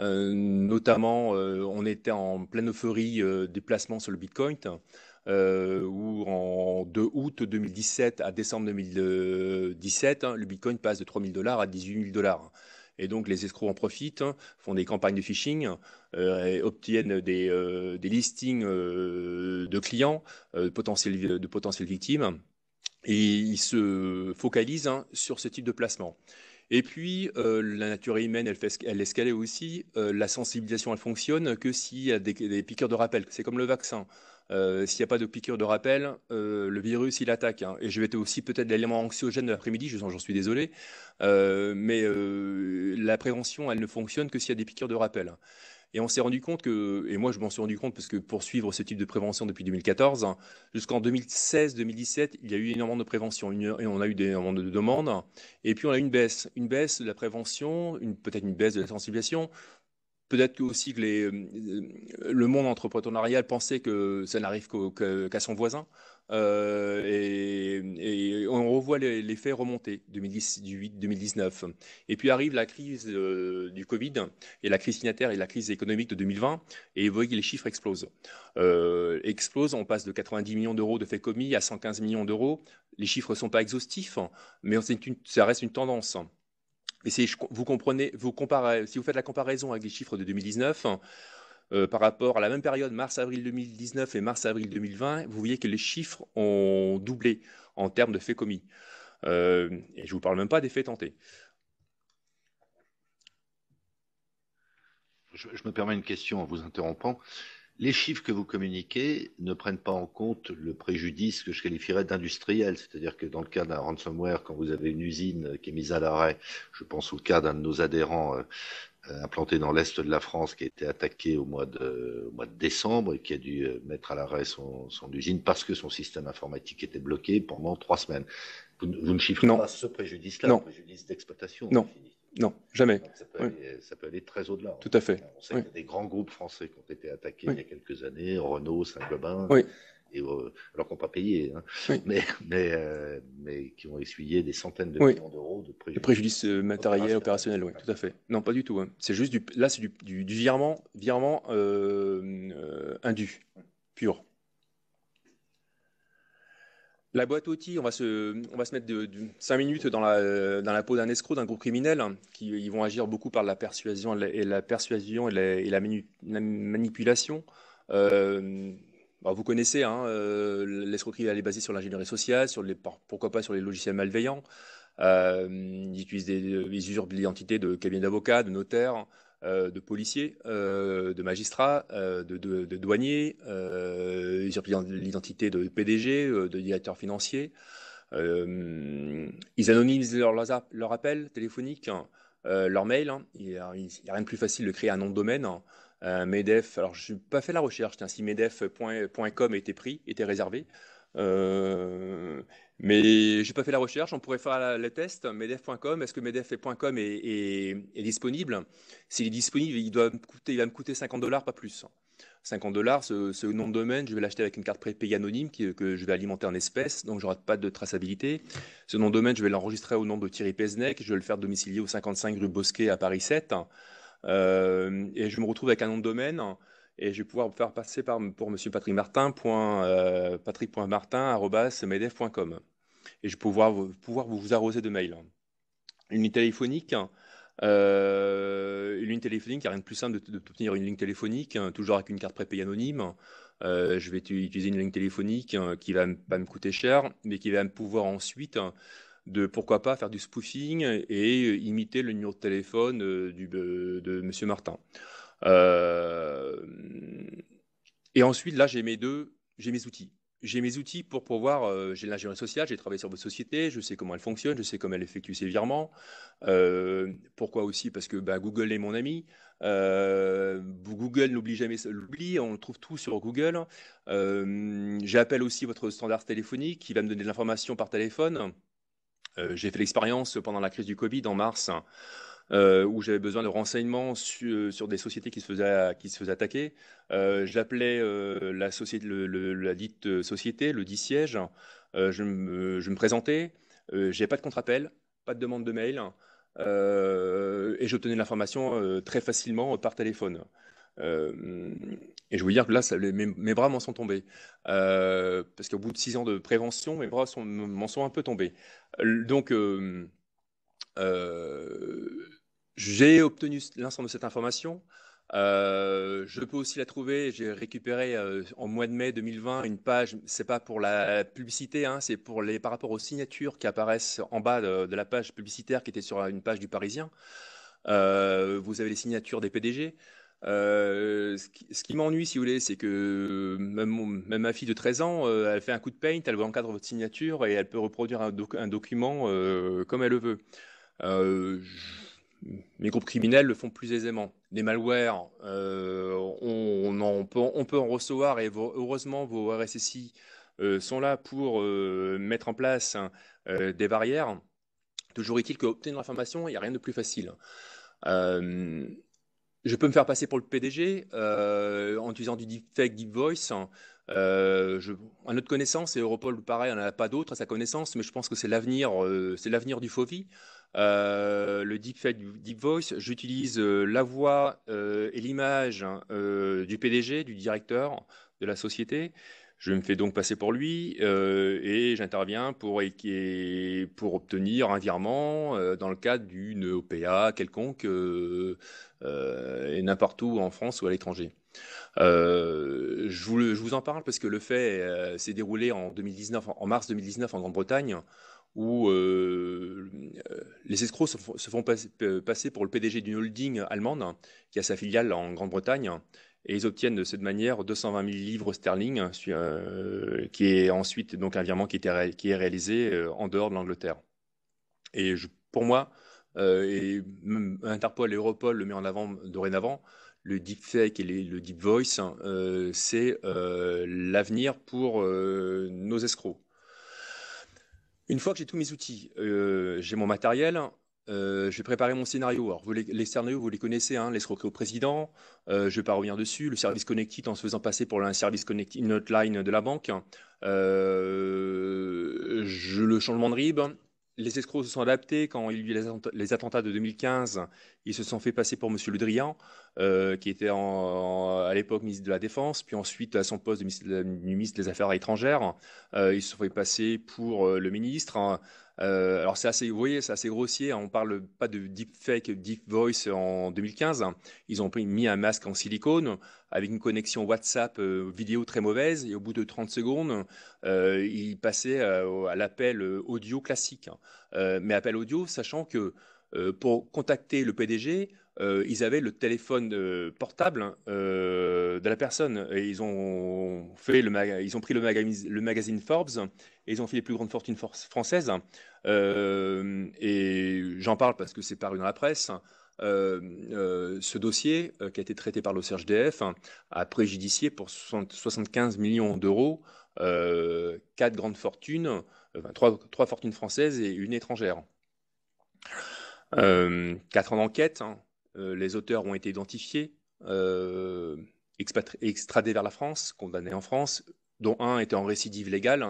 Notamment, on était en pleine euphorie des placements sur le Bitcoin, où de août 2017 à décembre 2017, hein, le Bitcoin passe de 3 000 $ à 18 000 $. Et donc, les escrocs en profitent, font des campagnes de phishing, et obtiennent des listings de clients, de potentielles victimes, et ils se focalisent, hein, sur ce type de placement. Et puis, la nature humaine, elle laisse caler aussi. La sensibilisation, elle fonctionne que s'il y a des piqûres de rappel. C'est comme le vaccin. S'il n'y a pas de piqûre de rappel, le virus, il attaque, hein. Et je vais être aussi peut-être l'élément anxiogène de l'après-midi, j'en suis désolé. Mais la prévention, elle ne fonctionne que s'il y a des piqûres de rappel. Et on s'est rendu compte et moi je m'en suis rendu compte parce que pour suivre ce type de prévention depuis 2014, hein, jusqu'en 2016-2017, il y a eu énormément de prévention, et on a eu énormément de demandes, et puis on a eu une baisse de la prévention, peut-être une baisse de la sensibilisation. Peut-être aussi que le monde entrepreneurial pensait que ça n'arrive qu'à son voisin. Et on revoit les faits remonter, 2018-2019. Et puis arrive la crise du Covid et la crise sanitaire et la crise économique de 2020. Et vous voyez que les chiffres explosent. On passe de 90 millions d'euros de faits commis à 115 millions d'euros. Les chiffres ne sont pas exhaustifs, mais ça reste une tendance. Et si vous faites la comparaison avec les chiffres de 2019, par rapport à la même période, mars-avril 2019 et mars-avril 2020, vous voyez que les chiffres ont doublé en termes de faits commis. Et je ne vous parle même pas des faits tentés. Je me permets une question en vous interrompant. Les chiffres que vous communiquez ne prennent pas en compte le préjudice que je qualifierais d'industriel. C'est-à-dire que dans le cas d'un ransomware, quand vous avez une usine qui est mise à l'arrêt, je pense au cas d'un de nos adhérents implanté dans l'Est de la France qui a été attaqué au mois de décembre et qui a dû mettre à l'arrêt son usine parce que son système informatique était bloqué pendant 3 semaines. Vous ne chiffrez pas ce préjudice-là, le préjudice d'exploitation. Non, jamais. Ça peut aller très au-delà. Tout à fait. On sait qu'il y a des grands groupes français qui ont été attaqués il y a quelques années, Renault, Saint-Gobain, alors qu'on n'a pas payé, hein, mais qui ont essuyé des centaines de millions d'euros de préjudice. De préjudice matériel, opérationnel, oui, tout à fait. Non, pas du tout. Hein. C'est juste là, c'est du virement indu, pur. La boîte outils, on va se mettre 5 minutes dans la peau d'un escroc, d'un groupe criminel, hein, ils vont agir beaucoup par la persuasion et la manipulation. Vous connaissez, hein, l'escroquerie, elle est basée sur l'ingénierie sociale, pourquoi pas sur les logiciels malveillants. Ils usurpent l'identité de cabinets d'avocats, de notaires, de policiers, de magistrats, de douaniers, ils usurpent l'identité de PDG, de directeurs financiers. Ils anonymisent leur appel téléphonique, leur mail. Hein. Il n'y a rien de plus facile de créer un nom de domaine. MEDEF, alors je n'ai pas fait la recherche, si medef.com était réservé. Mais j'ai pas fait la recherche, on pourrait faire le test, medef.com, est-ce que medef.com est disponible? S'il est disponible, il va me coûter 50 $, pas plus. $50. Ce nom de domaine, je vais l'acheter avec une carte prépayée anonyme que je vais alimenter en espèces, donc j'aurai pas de traçabilité. Ce nom de domaine, je vais l'enregistrer au nom de Thierry Peznec, je vais le faire domicilier au 55 rue Bosquet à Paris 7. Et je me retrouve avec un nom de domaine et je vais pouvoir faire passer pour monsieur Patrick Martin, patrick.martin@medef.com. Et je vais pouvoir vous arroser de mails. Une ligne téléphonique, une ligne téléphonique, il n'y a rien de plus simple d'obtenir une ligne téléphonique, toujours avec une carte prépayée anonyme. Je vais utiliser une ligne téléphonique qui va pas me coûter cher, mais qui va me pouvoir ensuite de pourquoi pas faire du spoofing et imiter le numéro de téléphone de monsieur Martin. Et ensuite, là, j'ai mes outils. J'ai mes outils pour pouvoir. J'ai l'ingénierie sociale, j'ai travaillé sur votre société, je sais comment elle fonctionne, je sais comment elle effectue ses virements. Pourquoi aussi? Parce que Google est mon ami. Google n'oublie jamais l'oubli, on trouve tout sur Google. J'appelle aussi votre standard téléphonique qui va me donner de l'information par téléphone. J'ai fait l'expérience pendant la crise du Covid en mars, où j'avais besoin de renseignements sur des sociétés qui se faisaient attaquer. J'appelais la dite société, le dit siège. Je me présentais. J'ai pas de contre-appel, pas de demande de mail. Et j'obtenais l'information très facilement par téléphone. Et je veux dire que là, mes bras m'en sont tombés. Parce qu'au bout de 6 ans de prévention, mes bras m'en sont un peu tombés. Donc, j'ai obtenu l'ensemble de cette information. Je peux aussi la trouver. J'ai récupéré en mois de mai 2020 une page. C'est pas pour la publicité, hein, c'est par rapport aux signatures qui apparaissent en bas de la page publicitaire qui était sur une page du Parisien. Vous avez les signatures des PDG. Ce qui m'ennuie, si vous voulez, c'est que même ma fille de 13 ans, elle fait un coup de paint, elle veut encadrer votre signature et elle peut reproduire un document comme elle le veut. Mes groupes criminels le font plus aisément. Les malwares, on peut en recevoir et heureusement vos RSSI sont là pour mettre en place des barrières. Toujours est-il qu'obtenir l'information, il n'y a rien de plus facile. Je peux me faire passer pour le PDG en utilisant du deepfake, deep voice. À notre connaissance, et Europol, pareil, on n'en a pas d'autres à sa connaissance, mais je pense que c'est l'avenir du FOVI. Le deepfake, deep voice, j'utilise la voix et l'image du PDG, du directeur de la société. Je me fais donc passer pour lui et j'interviens pour obtenir un virement dans le cadre d'une OPA quelconque et n'importe où en France ou à l'étranger. Je vous en parle parce que le fait s'est déroulé en mars 2019 en Grande-Bretagne où les escrocs se font passer pour le PDG d'une holding allemande qui a sa filiale en Grande-Bretagne. Et ils obtiennent de cette manière 220 000 livres sterling, qui est ensuite donc un virement qui est réalisé en dehors de l'Angleterre. Et pour moi, et même Interpol et Europol le met en avant dorénavant, le deepfake et le deep voice, c'est l'avenir pour nos escrocs. Une fois que j'ai tous mes outils, j'ai mon matériel, je vais préparer mon scénario. Alors, les scénarios, vous les connaissez, hein, l'escroquerie au président. Je ne vais pas revenir dessus. Le service connected en se faisant passer pour un service connected, une hotline de la banque. Le changement de RIB. Les escrocs se sont adaptés quand il y a eu les attentats de 2015. Ils se sont fait passer pour Monsieur Le Drian, qui était à l'époque ministre de la Défense, puis ensuite à son poste de ministre des Affaires étrangères. Ils se sont fait passer pour le ministre. Alors vous voyez, c'est assez grossier. On parle pas de deepfake, deep voice en 2015. Ils ont mis un masque en silicone avec une connexion WhatsApp vidéo très mauvaise et au bout de 30 secondes, ils passaient à l'appel audio classique. Mais appel audio, sachant que pour contacter le PDG, ils avaient le téléphone portable de la personne et ils ont pris le magazine Forbes et ils ont fait les plus grandes fortunes françaises. Et j'en parle parce que c'est paru dans la presse. Ce dossier qui a été traité par l'OCRGDF a préjudicié pour 75 millions d'euros 4 grandes fortunes, 3 fortunes françaises et une étrangère. 4 ans d'enquête, hein. Les auteurs ont été identifiés. extradés vers la France, condamnés en France, dont un était en récidive légale.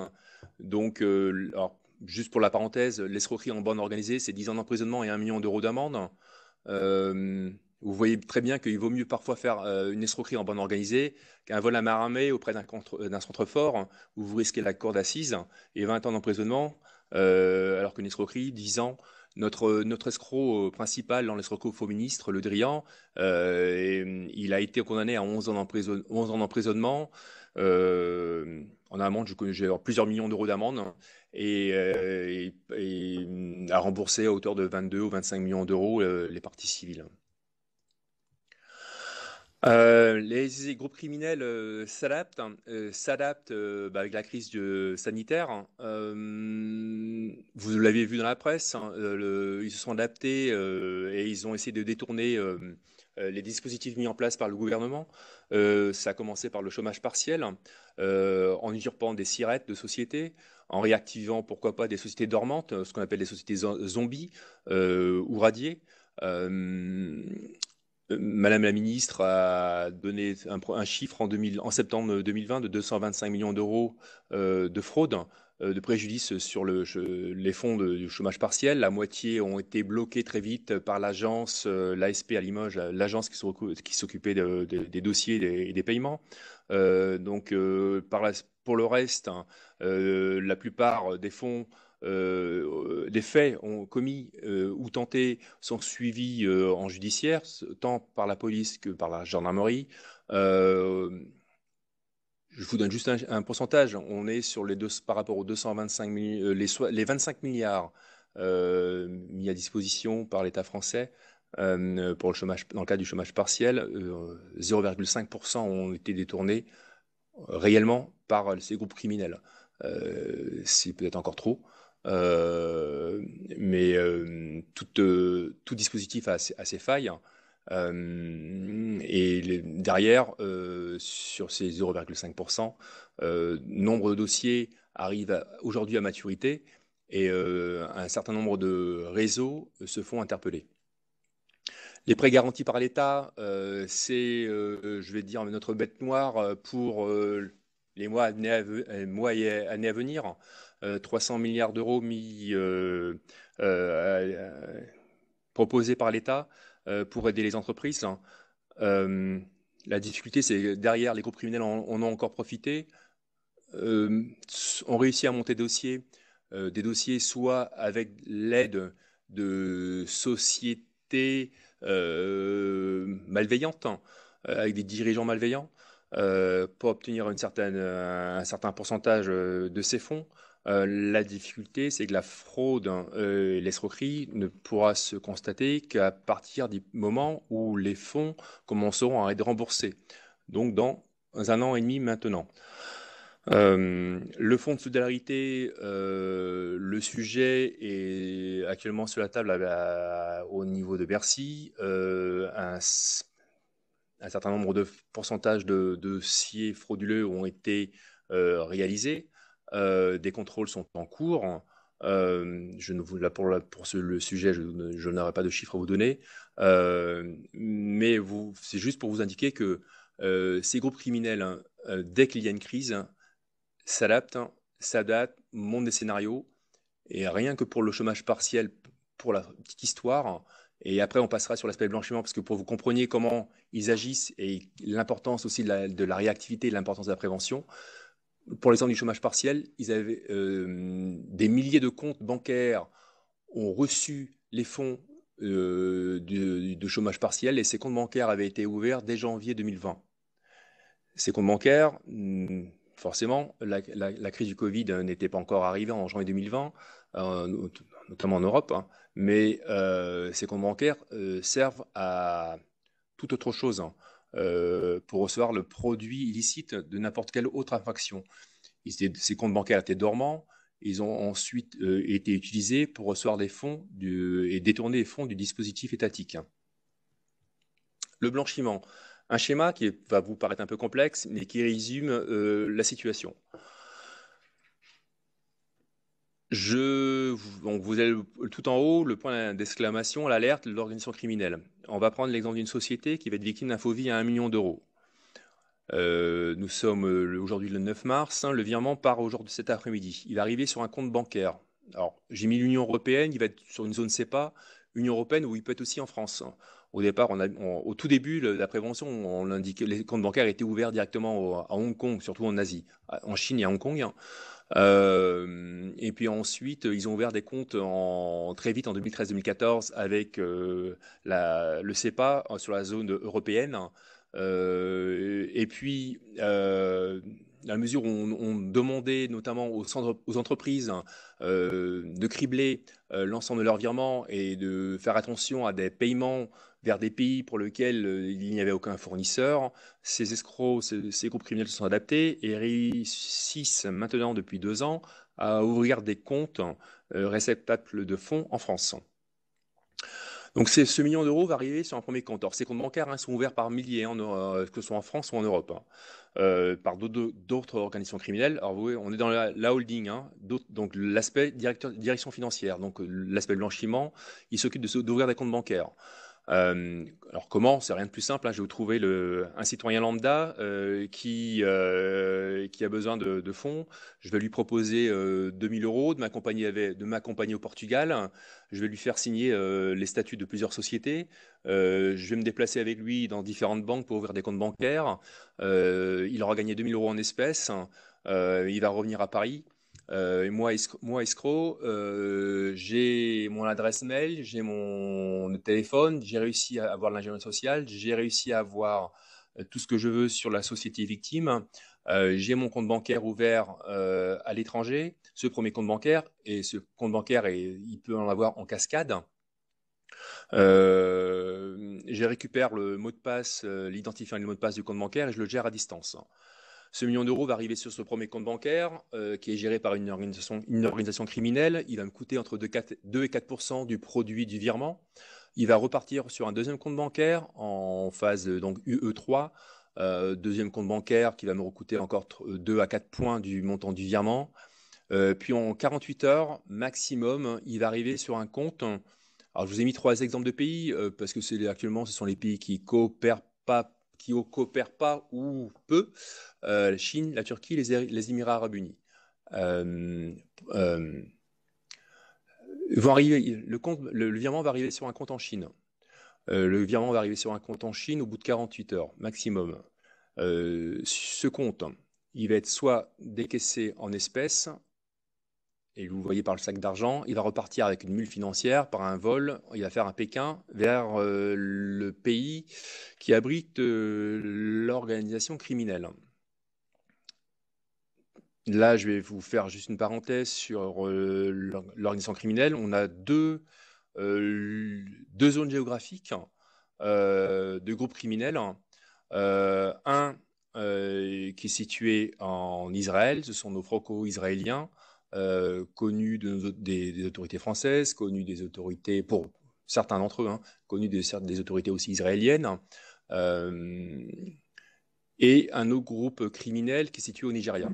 Donc, alors, juste pour la parenthèse, l'escroquerie en bande organisée, c'est 10 ans d'emprisonnement et 1 million d'euros d'amende. Vous voyez très bien qu'il vaut mieux parfois faire une escroquerie en bande organisée qu'un vol à main armée auprès d'un centre fort où vous risquez la cour d'assises et 20 ans d'emprisonnement, alors qu'une escroquerie, 10 ans. Notre escroc principal dans l'escroquerie faux ministre, Le Drian, il a été condamné à 11 ans d'emprisonnement. En amende, j'ai plusieurs millions d'euros d'amende et a remboursé à hauteur de 22 ou 25 millions d'euros les parties civiles. Les groupes criminels s'adaptent avec la crise sanitaire. Vous l'avez vu dans la presse, ils se sont adaptés et ils ont essayé de détourner les dispositifs mis en place par le gouvernement. Ça a commencé par le chômage partiel, en usurpant des sirettes de sociétés, en réactivant pourquoi pas des sociétés dormantes, ce qu'on appelle des sociétés zombies ou radiées. Madame la ministre a donné un chiffre en septembre 2020 de 225 millions d'euros de fraude, de préjudice sur les fonds du chômage partiel. La moitié ont été bloqués très vite par l'agence, l'ASP à Limoges, l'agence qui s'occupait des dossiers et des paiements. Pour le reste, la plupart des fonds des faits commis ou tentés sont suivis en judiciaire, tant par la police que par la gendarmerie. Je vous donne juste un pourcentage. On est sur par rapport aux 225 les 25 milliards mis à disposition par l'État français pour le chômage, dans le cadre du chômage partiel. 0,5% ont été détournés réellement par ces groupes criminels. C'est peut-être encore trop. Mais tout dispositif a ses failles. Derrière, sur ces 0,5%, nombre de dossiers arrivent aujourd'hui à maturité et un certain nombre de réseaux se font interpeller. Les prêts garantis par l'État, c'est, je vais dire, notre bête noire pour les mois et années à venir. 300 milliards d'euros proposés par l'État pour aider les entreprises. La difficulté, c'est que derrière, les groupes criminels en ont encore profité. On réussit à monter des dossiers soit avec l'aide de sociétés malveillantes, avec des dirigeants malveillants, pour obtenir un certain pourcentage de ces fonds. La difficulté, c'est que la fraude et l'escroquerie ne pourra se constater qu'à partir du moment où les fonds commenceront à être remboursés, donc dans 1 an et demi maintenant. Le fonds de solidarité, le sujet est actuellement sur la table au niveau de Bercy. Un certain nombre de pourcentages de dossiers frauduleux ont été réalisés. Des contrôles sont en cours. Le sujet, je n'aurai pas de chiffres à vous donner. Mais c'est juste pour vous indiquer que ces groupes criminels, dès qu'il y a une crise, s'adaptent, montent des scénarios. Et rien que pour le chômage partiel, pour la petite histoire, et après on passera sur l'aspect blanchiment, parce que pour que vous compreniez comment ils agissent et l'importance aussi de la réactivité et l'importance de la prévention. Pour l'exemple du chômage partiel, ils avaient des milliers de comptes bancaires ont reçu les fonds de chômage partiel et ces comptes bancaires avaient été ouverts dès janvier 2020. Ces comptes bancaires, forcément, la crise du Covid n'était pas encore arrivée en janvier 2020, notamment en Europe, hein, mais ces comptes bancaires servent à toute autre chose, hein, pour recevoir le produit illicite de n'importe quelle autre infraction. Ces comptes bancaires étaient dormants, ils ont ensuite été utilisés pour recevoir des fonds et détourner les fonds du dispositif étatique. Le blanchiment, un schéma qui va vous paraître un peu complexe, mais qui résume la situation. Donc vous avez tout en haut le point d'exclamation, l'alerte de l'organisation criminelle. On va prendre l'exemple d'une société qui va être victime d'un faux vie à 1 million d'euros. Nous sommes aujourd'hui le 9 mars. Le virement part aujourd'hui cet après-midi. Il va arriver sur un compte bancaire. Alors, j'ai mis l'Union européenne. Il va être sur une zone CEPA, Union européenne, où il peut être aussi en France. Au départ, au tout début de la prévention, on indiquait que les comptes bancaires étaient ouverts directement à Hong Kong, surtout en Asie, en Chine et à Hong Kong. Et puis ensuite, ils ont ouvert des comptes très vite en 2013-2014 avec le CEPA sur la zone européenne. Et puis, à la mesure où on demandait notamment aux entreprises de cribler l'ensemble de leurs virements et de faire attention à des paiements vers des pays pour lesquels il n'y avait aucun fournisseur, ces escrocs, ces groupes criminels se sont adaptés et réussissent maintenant depuis 2 ans à ouvrir des comptes réceptacles de fonds en France. Donc ce million d'euros va arriver sur un premier compte. Alors ces comptes bancaires sont ouverts par milliers, que ce soit en France ou en Europe, par d'autres organisations criminelles. Alors vous voyez, on est dans la holding, donc l'aspect direction financière, donc l'aspect blanchiment, il s'occupe d'ouvrir des comptes bancaires. Alors comment? C'est rien de plus simple. Je vais vous trouver un citoyen lambda qui a besoin de fonds. Je vais lui proposer 2000 euros de m'accompagner au Portugal. Je vais lui faire signer les statuts de plusieurs sociétés. Je vais me déplacer avec lui dans différentes banques pour ouvrir des comptes bancaires. Il aura gagné 2000 euros en espèces. Il va revenir à Paris. Moi, escroc, j'ai mon adresse mail, j'ai mon téléphone, j'ai réussi à avoir l'ingénierie sociale, j'ai réussi à avoir tout ce que je veux sur la société victime. J'ai mon compte bancaire ouvert à l'étranger, ce premier compte bancaire, et ce compte bancaire, il peut en avoir en cascade. Je récupère le mot de passe, l'identifiant et le mot de passe du compte bancaire et je le gère à distance. Ce million d'euros va arriver sur ce premier compte bancaire qui est géré par une organisation criminelle. Il va me coûter entre 2 et 4% du produit du virement. Il va repartir sur un deuxième compte bancaire en phase donc UE3. Deuxième compte bancaire qui va me coûter encore 2 à 4 points du montant du virement. Puis en 48 heures maximum, il va arriver sur un compte. Alors je vous ai mis 3 exemples de pays parce que actuellement ce sont les pays qui coopèrent pas ou peu. La Chine, la Turquie, les Émirats arabes unis. Le virement va arriver sur un compte en Chine. Le virement va arriver sur un compte en Chine au bout de 48 heures maximum. Ce compte, il va être soit décaissé en espèces, et vous voyez par le sac d'argent, il va repartir avec une mule financière par un vol, il va faire un Pékin vers le pays qui abrite l'organisation criminelle. Là, je vais vous faire juste une parenthèse sur l'organisation criminelle. On a deux zones géographiques de groupes criminels. Un qui est situé en Israël, ce sont nos franco-israéliens, connus des autorités françaises, connus des autorités, pour certains d'entre eux, connus des autorités aussi israéliennes. Et un autre groupe criminel qui est situé au Nigeria.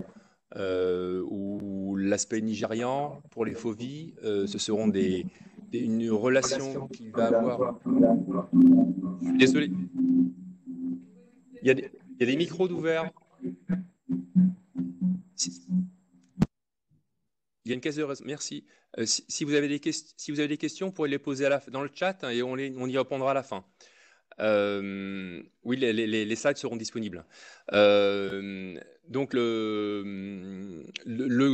Où l'aspect nigérian, pour les phobies, ce seront une relation qu'il va avoir. Je suis désolé. Il y a des micros d'ouverts. Il y a une caisse de raison. Merci. Si vous avez des questions, vous pouvez les poser dans le chat et on y répondra à la fin. Oui, les slides seront disponibles. Donc le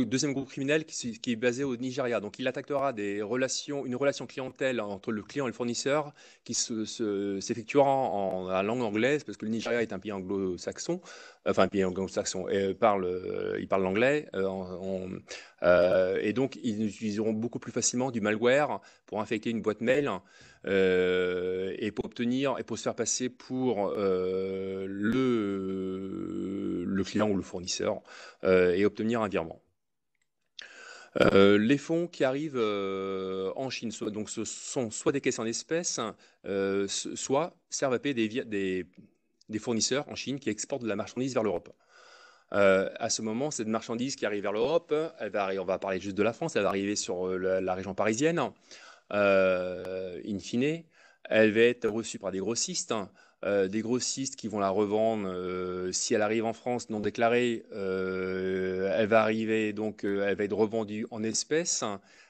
deuxième groupe criminel qui est basé au Nigeria. Donc il attaquera une relation clientèle entre le client et le fournisseur qui s'effectuera en langue anglaise parce que le Nigeria est un pays anglo-saxon, enfin un pays anglo-saxon, il parle l'anglais, et donc ils utiliseront beaucoup plus facilement du malware pour infecter une boîte mail. Et pour se faire passer pour le client ou le fournisseur et obtenir un virement. Les fonds qui arrivent en Chine, ce sont soit des caisses en espèces, soit servent à payer des fournisseurs en Chine qui exportent de la marchandise vers l'Europe. À ce moment, cette marchandise qui arrive vers l'Europe, on va parler juste de la France, elle va arriver sur la région parisienne. In fine, elle va être reçue par des grossistes des grossistes qui vont la revendre. Si elle arrive en France non déclarée, elle va arriver, donc elle va être revendue en espèces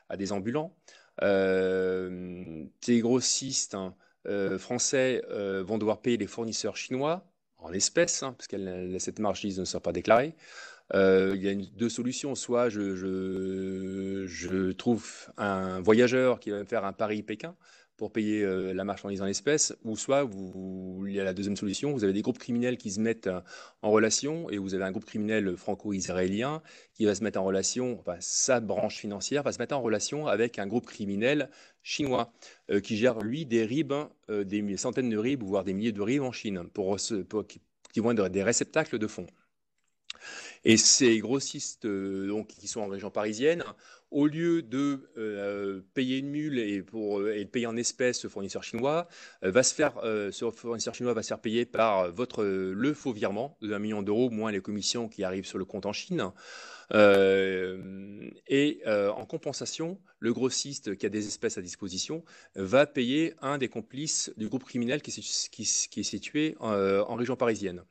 à des ambulants. Des grossistes français vont devoir payer les fournisseurs chinois en espèces, parce que cette marchandise ne sera pas déclarée. Il y a deux solutions. Soit je trouve un voyageur qui va me faire un Paris-Pékin pour payer la marchandise en espèces, ou soit il y a la deuxième solution, vous avez des groupes criminels qui se mettent en relation, et vous avez un groupe criminel franco-israélien qui va se mettre en relation, enfin sa branche financière va se mettre en relation avec un groupe criminel chinois qui gère lui des RIB, des centaines de RIB, voire des milliers de RIB en Chine, qui vont être des réceptacles de fonds. Et ces grossistes donc, qui sont en région parisienne, au lieu de payer une mule et de payer en espèces ce fournisseur chinois, ce fournisseur chinois va se faire payer par le faux virement de 1 million d'euros, moins les commissions qui arrivent sur le compte en Chine. En compensation, le grossiste qui a des espèces à disposition va payer un des complices du groupe criminel qui est situé en région parisienne.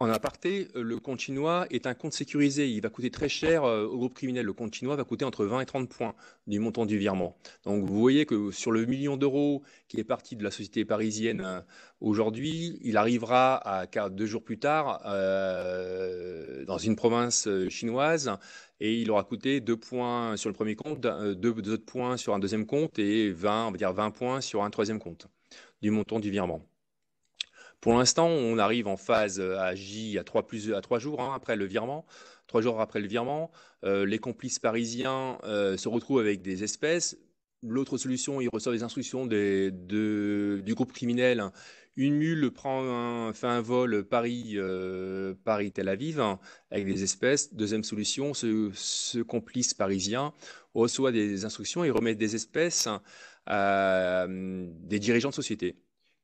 En aparté, le compte chinois est un compte sécurisé. Il va coûter très cher au groupe criminel. Le compte chinois va coûter entre 20 et 30 points du montant du virement. Donc vous voyez que sur le million d'euros qui est parti de la société parisienne aujourd'hui, il arrivera 2 jours plus tard dans une province chinoise et il aura coûté 2 points sur le premier compte, 2 autres points sur un deuxième compte et 20 points sur un troisième compte du montant du virement. Pour l'instant, on arrive en phase à 3 jours après le virement. 3 jours après le virement, les complices parisiens se retrouvent avec des espèces. L'autre solution, ils reçoivent des instructions du groupe criminel. Une mule fait un vol Paris-Tel Aviv avec des espèces. Deuxième solution, ce complice parisien reçoit des instructions et remet des espèces à des dirigeants de société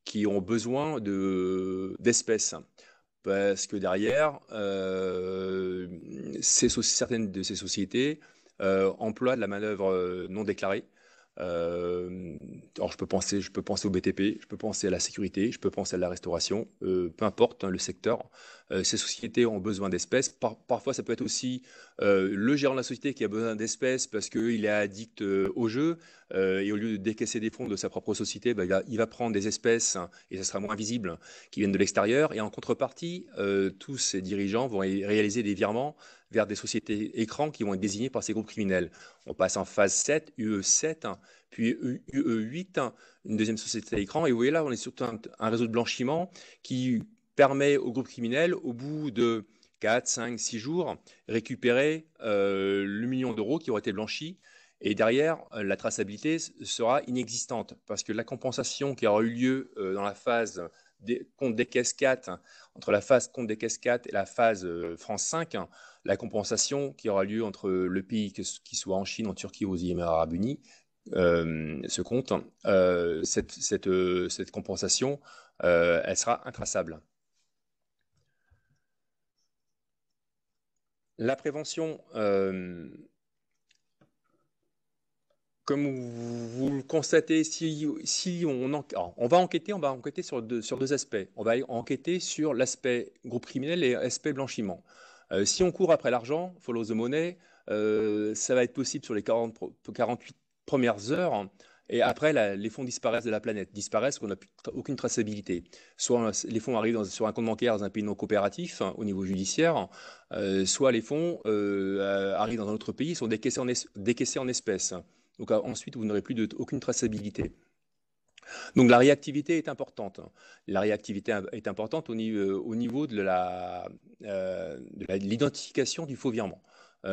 qui ont besoin d'espèces. Parce que derrière, certaines de ces sociétés emploient de la manœuvre non déclarée. Alors je peux penser au BTP, je peux penser à la sécurité, je peux penser à la restauration, peu importe le secteur. Ces sociétés ont besoin d'espèces. Parfois, ça peut être aussi le gérant de la société qui a besoin d'espèces parce qu'il est addict au jeu et au lieu de décaisser des fonds de sa propre société, il va prendre des espèces et ça sera moins visible qui viennent de l'extérieur. Et en contrepartie, tous ces dirigeants vont réaliser des virements vers des sociétés écrans qui vont être désignées par ces groupes criminels. On passe en phase 7, UE7, puis UE8, une deuxième société écran. Et vous voyez là, on est sur un réseau de blanchiment qui permet aux groupes criminels, au bout de 4, 5, 6 jours, récupérer le million d'euros qui aura été blanchi. Et derrière, la traçabilité sera inexistante parce que la compensation qui aura eu lieu dans la phase compte des caisses 4, entre la phase compte des caisses 4 et la phase France 5, la compensation qui aura lieu entre le pays, qui soit en Chine, en Turquie ou aux Émirats Arabes Unis, ce compte, cette compensation, elle sera intraçable. La prévention, comme vous le constatez, on va enquêter sur deux aspects. On va enquêter sur l'aspect groupe criminel et l'aspect blanchiment. Si on court après l'argent, follow the money, ça va être possible sur les 48 premières heures. Et après, les fonds disparaissent de la planète, disparaissent, qu'on n'a plus aucune traçabilité. Soit les fonds arrivent sur un compte bancaire dans un pays non coopératif au niveau judiciaire, soit les fonds arrivent dans un autre pays, sont décaissés en espèces. Donc ensuite, vous n'aurez plus aucune traçabilité. Donc la réactivité est importante. La réactivité est importante au niveau de l'identification du faux virement.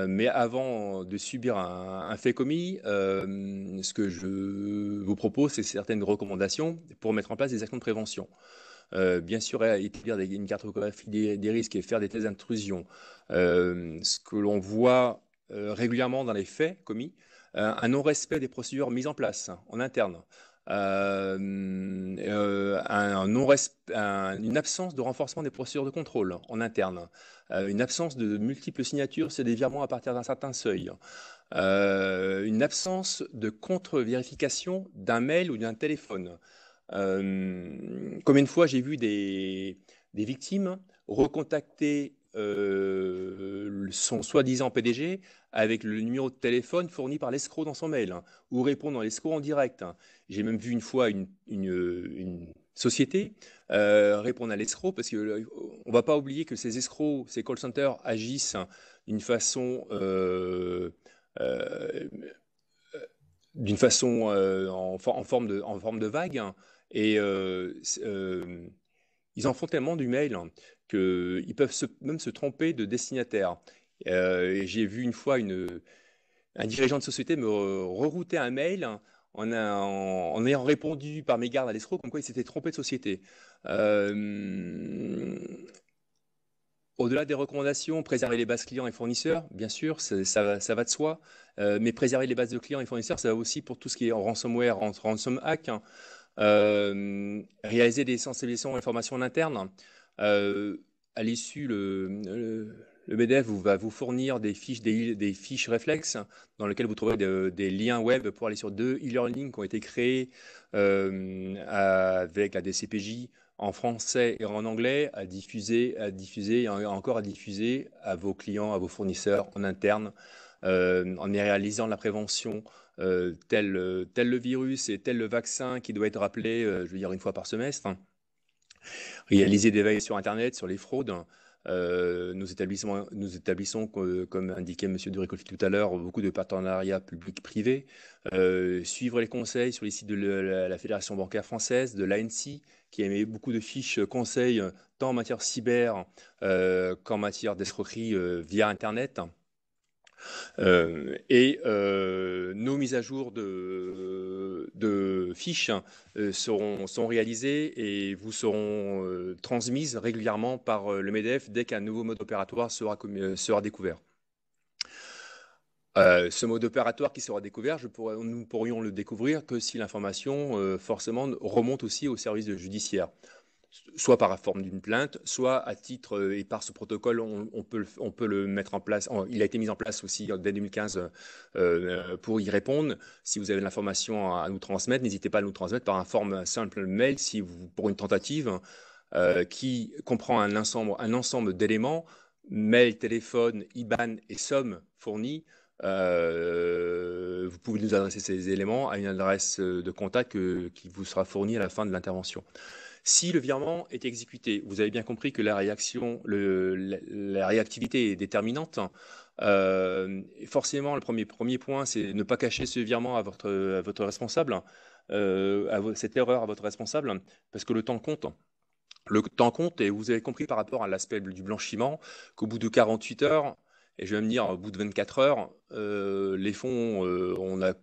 Mais avant de subir un fait commis, ce que je vous propose, c'est certaines recommandations pour mettre en place des actions de prévention. Bien sûr, établir une cartographie des risques et faire des tests d'intrusion. Ce que l'on voit régulièrement dans les faits commis, un non-respect des procédures mises en place en interne. Une absence de renforcement des procédures de contrôle en interne, une absence de multiples signatures sur des virements à partir d'un certain seuil, une absence de contre-vérification d'un mail ou d'un téléphone, Combien de fois j'ai vu des victimes recontacter son soi-disant PDG avec le numéro de téléphone fourni par l'escroc dans son mail, hein, ou répondre à l'escroc en direct, hein. J'ai même vu une fois une société répondre à l'escroc parce que on va pas oublier que ces escrocs, ces call centers agissent euh, d'une façon en forme de vague, hein, et ils en font tellement du mail, hein, qu'ils peuvent même se tromper de destinataire. Et j'ai vu une fois un dirigeant de société me rerouter un mail, hein, en ayant répondu par mégarde à l'escroc, comme quoi il s'était trompé de société. Euh, Au-delà des recommandations, préserver les bases clients et fournisseurs, bien sûr, ça va de soi. Mais préserver les bases de clients et fournisseurs, ça va aussi pour tout ce qui est ransomware, ransom hack, hein. Réaliser des sensibilisations et formations en interne. Euh, à l'issue, le MEDEF va vous fournir des fiches réflexes dans lesquelles vous trouverez des liens web pour aller sur 2 e-learning qui ont été créés avec la DCPJ en français et en anglais, à diffuser et encore à diffuser à vos clients, à vos fournisseurs en interne, en réalisant la prévention, tel le virus et tel le vaccin qui doit être rappelé, je veux dire, une fois par semestre, hein. Réaliser des veilles sur Internet, sur les fraudes. Nous établissons, comme indiquait M. Durécolfi tout à l'heure, beaucoup de partenariats publics-privés. Suivre les conseils sur les sites de la Fédération bancaire française, de l'ANSSI, qui émet beaucoup de fiches conseils, tant en matière cyber qu'en matière d'escroquerie via Internet. Nos mises à jour de fiches seront réalisées et vous seront transmises régulièrement par le MEDEF dès qu'un nouveau mode opératoire sera découvert. Ce mode opératoire qui sera découvert, nous pourrions le découvrir que si l'information forcément remonte aussi au service judiciaire, soit par la forme d'une plainte, soit à titre, et par ce protocole, on peut le mettre en place. Il a été mis en place aussi dès 2015 pour y répondre. Si vous avez l'information à nous transmettre, n'hésitez pas à nous transmettre par un simple mail pour une tentative qui comprend un ensemble d'éléments, mail, téléphone, IBAN et somme fournie. Vous pouvez nous adresser ces éléments à une adresse de contact qui vous sera fournie à la fin de l'intervention. Si le virement est exécuté, vous avez bien compris que la réactivité est déterminante. Forcément, le premier point, c'est ne pas cacher ce virement à votre responsable, cette erreur à votre responsable, parce que le temps compte. Le temps compte, et vous avez compris par rapport à l'aspect du blanchiment qu'au bout de 48 heures, et je vais me dire au bout de 24 heures, les fonds, on a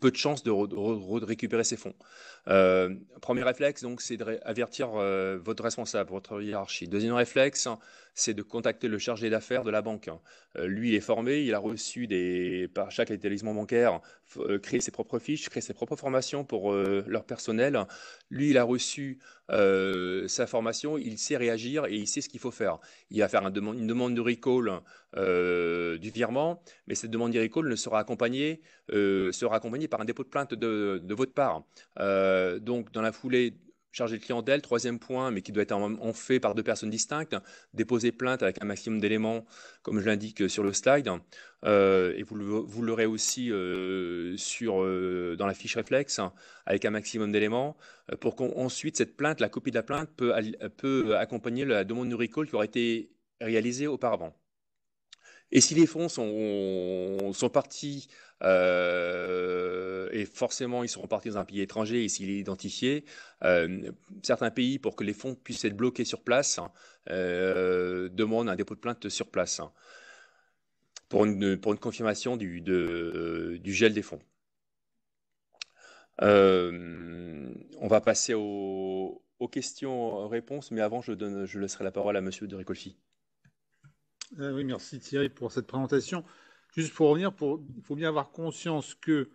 peu de chances de récupérer ces fonds. Premier réflexe, donc, c'est d'avertir votre responsable, votre hiérarchie. Deuxième réflexe, c'est de contacter le chargé d'affaires de la banque. Lui, il est formé, il a reçu par chaque établissement bancaire, créer ses propres fiches, créer ses propres formations pour leur personnel. Lui, il a reçu sa formation, il sait réagir et il sait ce qu'il faut faire. Il va faire une demande de recall du virement, mais cette demande de recall sera accompagnée par un dépôt de plainte de votre part. Donc, dans la foulée, chargé de clientèle, troisième point, mais qui doit être en fait par 2 personnes distinctes, déposer plainte avec un maximum d'éléments, comme je l'indique sur le slide, et vous l'aurez aussi dans la fiche réflexe, avec un maximum d'éléments, pour qu'ensuite cette plainte, la copie de la plainte, peut accompagner la demande de recall qui aura été réalisée auparavant. Et si les fonds sont partis, et forcément ils seront partis dans un pays étranger, et s'il est identifié, certains pays, pour que les fonds puissent être bloqués sur place, demandent un dépôt de plainte sur place, pour une confirmation du gel des fonds. On va passer aux questions-réponses, mais avant je laisserai la parole à Monsieur Durécolfi. Oui, merci Thierry pour cette présentation. Juste pour revenir, il faut bien avoir conscience que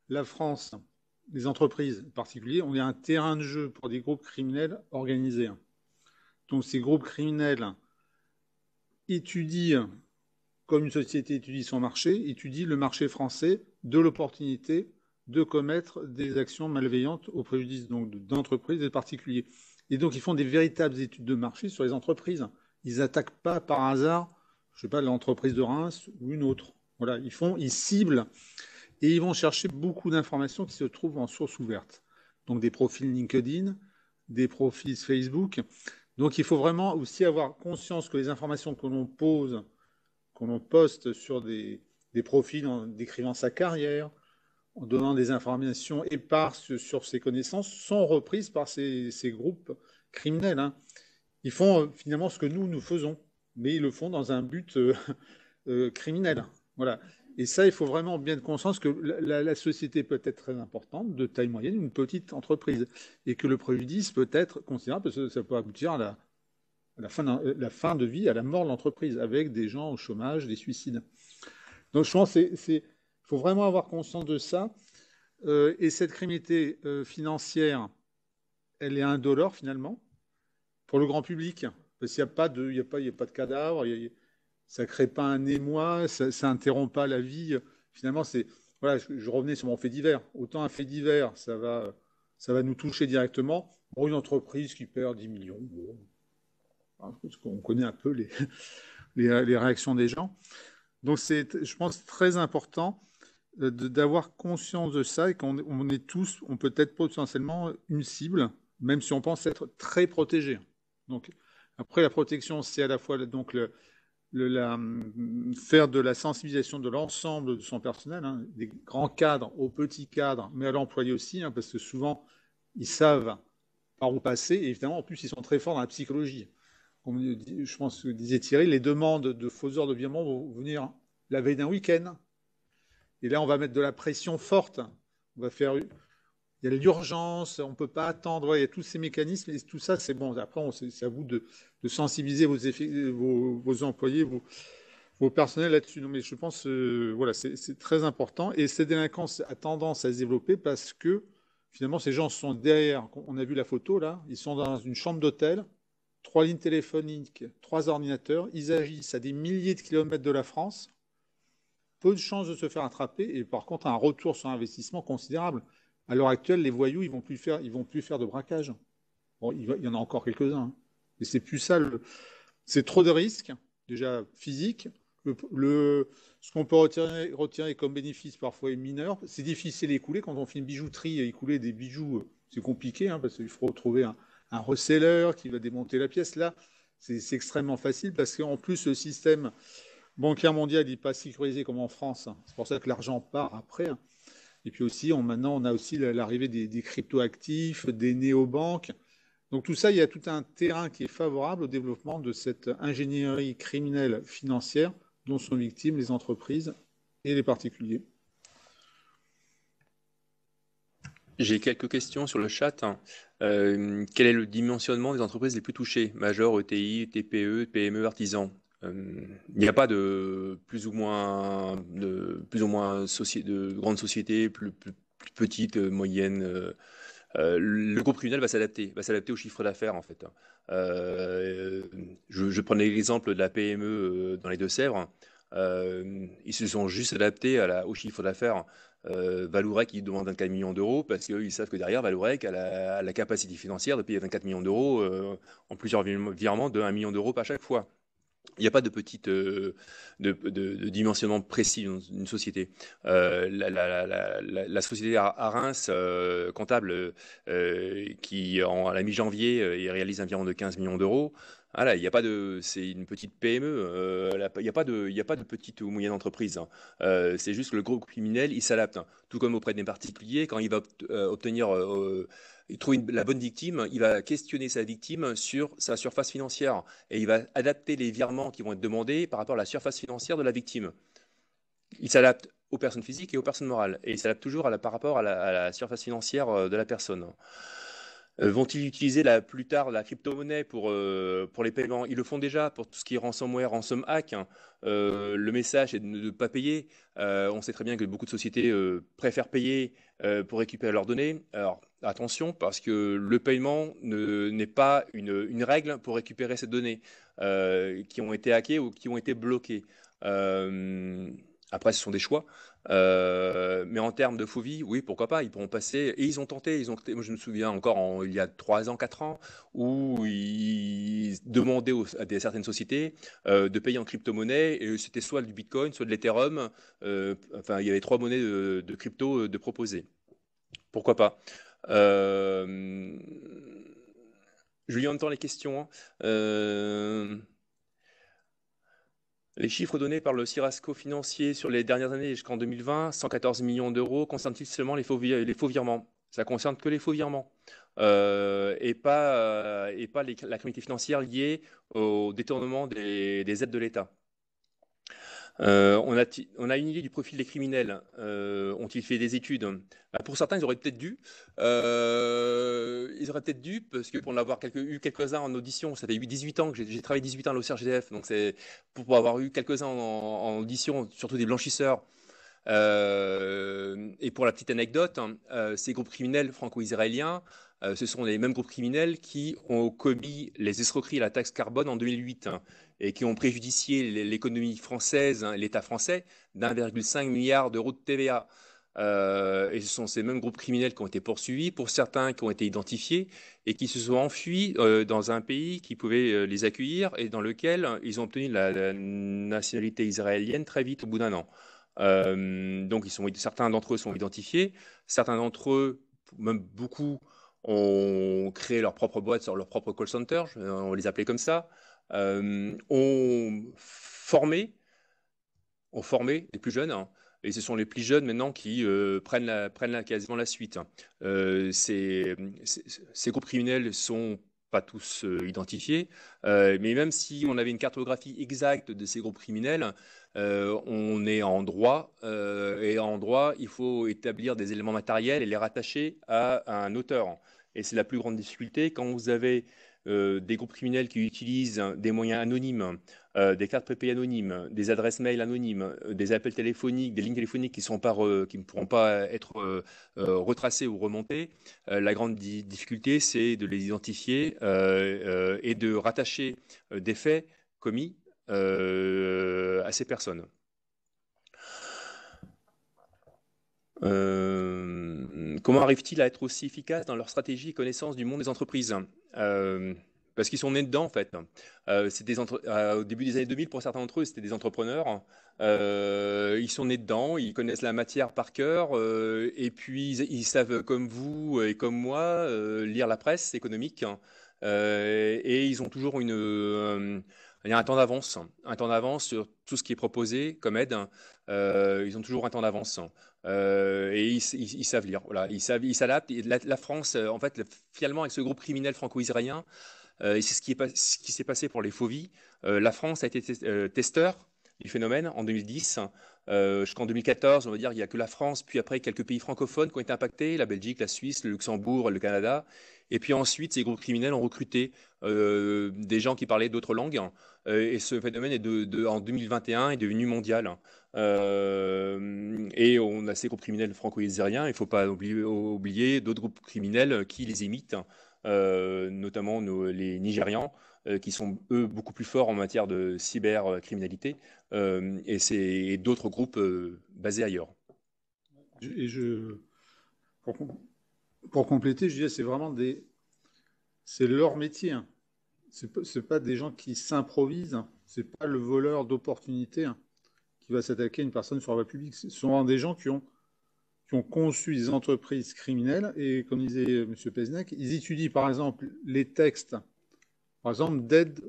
la France, les entreprises en particulier, on est un terrain de jeu pour des groupes criminels organisés. Donc ces groupes criminels étudient, comme une société étudie son marché, étudient le marché français de l'opportunité de commettre des actions malveillantes au préjudice donc d'entreprises et de particuliers. Et donc, ils font des véritables études de marché sur les entreprises. Ils n'attaquent pas par hasard, je sais pas, l'entreprise de Reims ou une autre. Voilà, ils ciblent et ils vont chercher beaucoup d'informations qui se trouvent en source ouverte. Donc, des profils LinkedIn, des profils Facebook. Donc, il faut vraiment aussi avoir conscience que les informations que l'on pose, que l'on poste sur des profils en décrivant sa carrière, en donnant des informations éparses sur ses connaissances, sont reprises par ces groupes criminels. Hein. Ils font finalement ce que nous faisons, mais ils le font dans un but criminel. Voilà. Et ça, il faut vraiment bien être conscience que la société peut être très importante, de taille moyenne, une petite entreprise, et que le préjudice peut être considérable, parce que ça peut aboutir à la fin de vie, à la mort de l'entreprise, avec des gens au chômage, des suicides. Donc je pense qu'il faut vraiment avoir conscience de ça. Et cette criminalité financière, elle est indolore finalement pour le grand public, parce qu'il n'y a pas de cadavre, ça ne crée pas un émoi, ça n'interrompt pas la vie. Finalement, voilà, je revenais sur mon fait divers. Autant un fait divers, ça va nous toucher directement. Bon, une entreprise qui perd 10 millions, bon, on connaît un peu les réactions des gens. Donc, je pense, très important d'avoir conscience de ça et qu'on est tous, on peut être potentiellement une cible, même si on pense être très protégé. Donc, après, la protection, c'est à la fois donc faire de la sensibilisation de l'ensemble de son personnel, hein, des grands cadres aux petits cadres, mais à l'employé aussi, hein, parce que souvent, ils savent par où passer, et évidemment, en plus, ils sont très forts dans la psychologie. Comme je pense que disait Thierry, les demandes de faux ordres de virement vont venir la veille d'un week-end. Et là, on va mettre de la pression forte. On va faire... Il y a l'urgence, on ne peut pas attendre. Il y a tous ces mécanismes et tout ça, c'est bon. Après, c'est à vous de sensibiliser vos employés, vos personnels là-dessus. Mais je pense, voilà, c'est très important. Et cette délinquance a tendance à se développer parce que finalement, ces gens sont derrière. On a vu la photo là. Ils sont dans une chambre d'hôtel, 3 lignes téléphoniques, 3 ordinateurs. Ils agissent à des milliers de kilomètres de la France. Peu de chances de se faire attraper et par contre un retour sur investissement considérable. À l'heure actuelle, les voyous, ils vont plus faire de braquage. Bon, il y en a encore quelques-uns, hein. Et c'est plus ça. C'est trop de risques, déjà physiques. Ce qu'on peut retirer comme bénéfice parfois est mineur. C'est difficile à écouler. Quand on fait une bijouterie, écouler des bijoux, c'est compliqué, hein, parce qu'il faut trouver un reseller qui va démonter la pièce. Là, c'est extrêmement facile parce qu'en plus, le système bancaire mondial n'est pas sécurisé comme en France. C'est pour ça que l'argent part après. Et puis aussi, maintenant, on a aussi l'arrivée des cryptoactifs, des néobanques. Donc tout ça, il y a tout un terrain qui est favorable au développement de cette ingénierie criminelle financière dont sont victimes les entreprises et les particuliers. J'ai quelques questions sur le chat. Quel est le dimensionnement des entreprises les plus touchées? Major, ETI, TPE, PME, artisans. Il n'y a pas de plus ou moins de grandes sociétés, plus petites, moyennes. Le groupe criminel va s'adapter au chiffre d'affaires en fait. Je prenais l'exemple de la PME dans les Deux-Sèvres. Ils se sont juste adaptés au chiffre d'affaires. Vallourec, ils demandent 24 millions d'euros parce qu'ils savent que derrière, Vallourec a la capacité financière de payer 24 millions d'euros en plusieurs virements de 1 million d'euros par chaque fois. Il n'y a pas de petite de dimensionnement précis dans une société. La société à Reims, comptable, qui à la mi-janvier, il réalise un virement de 15 millions d'euros. Voilà, il n'y a pas c'est une petite PME. Il n'y a pas de petite ou moyenne entreprise, hein. C'est juste que le groupe criminel, il s'adapte, hein. Tout comme auprès des particuliers, quand il va obtenir il trouve la bonne victime, il va questionner sa victime sur sa surface financière et il va adapter les virements qui vont être demandés par rapport à la surface financière de la victime. Il s'adapte aux personnes physiques et aux personnes morales et il s'adapte toujours par rapport à la surface financière de la personne. Vont-ils utiliser plus tard la crypto-monnaie pour les paiements? Ils le font déjà pour tout ce qui est ransomware, ransom hack, hein. Le message est de ne pas payer. On sait très bien que beaucoup de sociétés préfèrent payer pour récupérer leurs données. Alors attention, parce que le paiement n'est pas une règle pour récupérer ces données qui ont été hackées ou qui ont été bloquées. Après, ce sont des choix. Mais en termes de phobie, oui, pourquoi pas, ils pourront passer. Et ils ont tenté, moi je me souviens encore il y a 3 ans, 4 ans, où ils demandaient à certaines sociétés de payer en crypto-monnaie, et c'était soit du Bitcoin, soit de l'Ethereum. Enfin, il y avait 3 monnaies de crypto de proposer. Pourquoi pas? Euh, Je lis en même temps les questions, hein. Les chiffres donnés par le Cirasco financier sur les dernières années jusqu'en 2020, 114 millions d'euros, concernent-ils seulement les faux virements? Ça concerne que les faux virements et pas la criminalité financière liée au détournement des aides de l'État. On a une idée du profil des criminels. Ont-ils fait des études? Bah, pour certains, ils auraient peut-être dû. Parce que pour en avoir eu quelques-uns en audition, ça fait 18 ans que j'ai travaillé 18 ans à l'OCRGDF, donc c'est pour avoir eu quelques-uns en audition, surtout des blanchisseurs. Et pour la petite anecdote, hein, ces groupes criminels franco-israéliens, ce sont les mêmes groupes criminels qui ont commis les escroqueries à la taxe carbone en 2008, hein, et qui ont préjudicié l'économie française, hein, l'État français, d'1,5 milliard d'euros de TVA. Et ce sont ces mêmes groupes criminels qui ont été poursuivis, pour certains qui ont été identifiés et qui se sont enfuis dans un pays qui pouvait les accueillir et dans lequel ils ont obtenu la nationalité israélienne très vite, au bout d'1 an. Donc certains d'entre eux sont identifiés, certains d'entre eux, même beaucoup, ont créé leur propre boîte sur leur propre call center, on les appelait comme ça, ont formé les plus jeunes, hein, et ce sont les plus jeunes maintenant qui prennent quasiment la suite, hein. Ces groupes criminels sont pas tous identifiés, mais même si on avait une cartographie exacte de ces groupes criminels, on est en droit, et en droit, il faut établir des éléments matériels et les rattacher à un auteur. Et c'est la plus grande difficulté quand vous avez des groupes criminels qui utilisent des moyens anonymes, des cartes prépayées anonymes, des adresses mail anonymes, des appels téléphoniques, des lignes téléphoniques qui ne pourront pas être retracées ou remontées. La grande difficulté, c'est de les identifier et de rattacher des faits commis à ces personnes. Comment arrivent-ils à être aussi efficaces dans leur stratégie et connaissance du monde des entreprises? Parce qu'ils sont nés dedans, en fait. Au début des années 2000, pour certains d'entre eux, c'était des entrepreneurs. Ils sont nés dedans, ils connaissent la matière par cœur, et puis ils savent, comme vous et comme moi, lire la presse économique. Et ils ont toujours il y a un temps d'avance sur tout ce qui est proposé comme aide. Ils ont toujours un temps d'avance. Et ils savent lire. Voilà, ils s'adaptent. Et la France, en fait, finalement, avec ce groupe criminel franco-israélien, et c'est ce qui s'est passé pour les Fauvis. La France a été testeur du phénomène en 2010. Jusqu'en 2014, on va dire qu'il n'y a que la France, puis après quelques pays francophones qui ont été impactés, la Belgique, la Suisse, le Luxembourg, le Canada. Et puis ensuite, ces groupes criminels ont recruté des gens qui parlaient d'autres langues. Et ce phénomène en 2021 est devenu mondial. Et on a ces groupes criminels franco-israéliens. Il ne faut pas oublier d'autres groupes criminels qui les imitent, notamment les Nigérians, qui sont eux beaucoup plus forts en matière de cybercriminalité, et d'autres groupes basés ailleurs. Et pour compléter, je dirais c'est vraiment c'est leur métier, hein. C'est pas des gens qui s'improvisent, hein. C'est pas le voleur d'opportunités, hein, qui va s'attaquer à une personne sur la voie publique. Ce sont vraiment des gens qui ont conçu des entreprises criminelles et, comme disait M. Pézenec, ils étudient par exemple les textes, par exemple d'aide.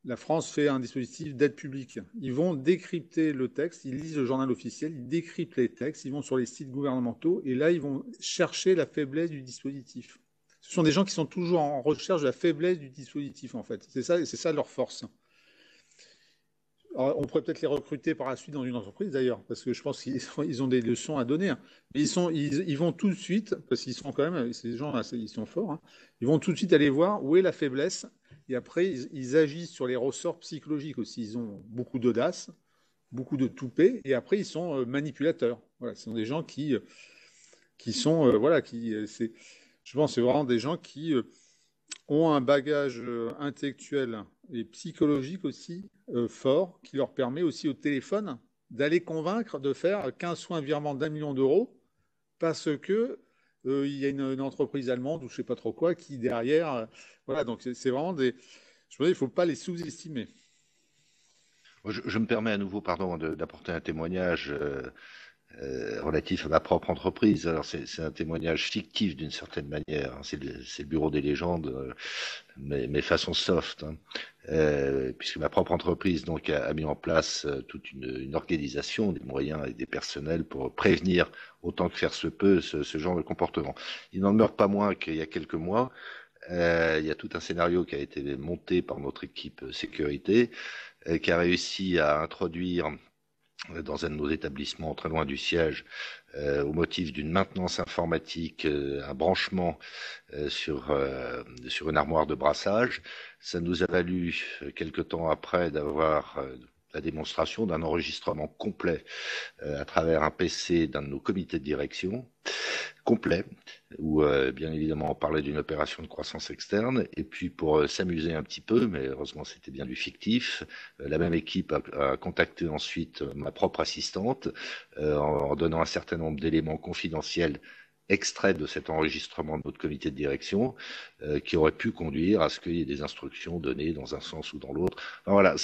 La France fait un dispositif d'aide publique. Ils vont décrypter le texte, ils lisent le journal officiel, ils décryptent les textes, ils vont sur les sites gouvernementaux et là, ils vont chercher la faiblesse du dispositif. Ce sont des gens qui sont toujours en recherche de la faiblesse du dispositif, en fait. C'est ça leur force. Alors, on pourrait peut-être les recruter par la suite dans une entreprise, d'ailleurs, parce que je pense qu'ils ont des leçons à donner. Mais ils vont tout de suite, parce qu'ils sont quand même, ces gens, ils sont forts, hein, ils vont tout de suite aller voir où est la faiblesse. Et après, ils agissent sur les ressorts psychologiques aussi. Ils ont beaucoup d'audace, beaucoup de toupet, et après, ils sont manipulateurs. Voilà, ce sont des gens qui sont, je pense, c'est vraiment des gens qui ont un bagage intellectuel et psychologique aussi fort, qui leur permet aussi au téléphone d'aller convaincre de faire 15 soins virement d'1 million d'euros parce que il y a une entreprise allemande ou je sais pas trop quoi qui derrière. Voilà, donc c'est vraiment des. Je me dis, il ne faut pas les sous-estimer. Je me permets à nouveau, pardon, d'apporter un témoignage relatif à ma propre entreprise. Alors c'est un témoignage fictif d'une certaine manière, hein. C'est le bureau des légendes, mais façon soft, hein. Puisque ma propre entreprise donc a mis en place toute une organisation, des moyens et des personnels pour prévenir autant que faire se peut ce genre de comportement. Il n'en demeure pas moins qu'il y a quelques mois, il y a tout un scénario qui a été monté par notre équipe sécurité, qui a réussi à introduire dans un de nos établissements très loin du siège, au motif d'une maintenance informatique, un branchement sur une armoire de brassage. Ça nous a valu, quelque temps après, d'avoir la démonstration d'un enregistrement complet à travers un PC d'un de nos comités de direction, complet, où bien évidemment on parlait d'une opération de croissance externe, et puis pour s'amuser un petit peu, mais heureusement c'était bien du fictif, la même équipe a contacté ensuite ma propre assistante en donnant un certain nombre d'éléments confidentiels extraits de cet enregistrement de notre comité de direction qui aurait pu conduire à ce qu'il y ait des instructions données dans un sens ou dans l'autre. Enfin, voilà,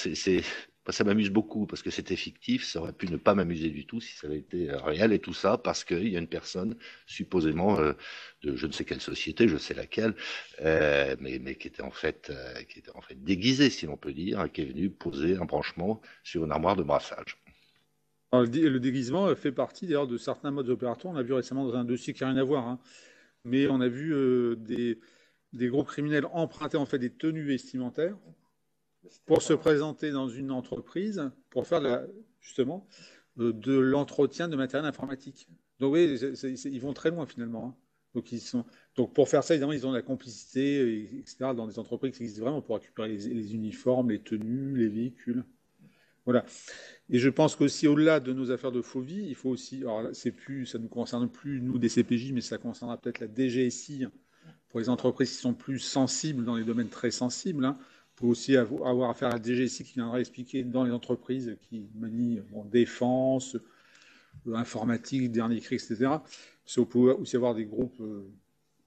ça m'amuse beaucoup parce que c'était fictif, ça aurait pu ne pas m'amuser du tout si ça avait été réel, et tout ça parce qu'il y a une personne supposément de je ne sais quelle société, je sais laquelle, mais qui était en fait déguisée, si l'on peut dire, qui est venue poser un branchement sur une armoire de brassage. Alors, le déguisement fait partie d'ailleurs de certains modes opératoires. On a vu récemment dans un dossier qui n'a rien à voir, hein, mais on a vu des groupes criminels emprunter en fait des tenues vestimentaires pour se présenter dans une entreprise pour faire justement de l'entretien de matériel informatique. Donc oui, ils vont très loin finalement, hein. Donc pour faire ça, évidemment, ils ont de la complicité, etc., dans des entreprises qui existent vraiment pour récupérer les uniformes, les tenues, les véhicules. Voilà. Et je pense qu'aussi, au-delà de nos affaires de phobie, il faut aussi, alors là, ça ne nous concerne plus, nous, des CPJ, mais ça concernera peut-être la DGSI, hein, pour les entreprises qui sont plus sensibles dans les domaines très sensibles, hein. Il faut aussi avoir affaire à la DGSI qui viendra expliquer dans les entreprises qui manient défense, informatique, dernier cri, etc. On peut aussi avoir des groupes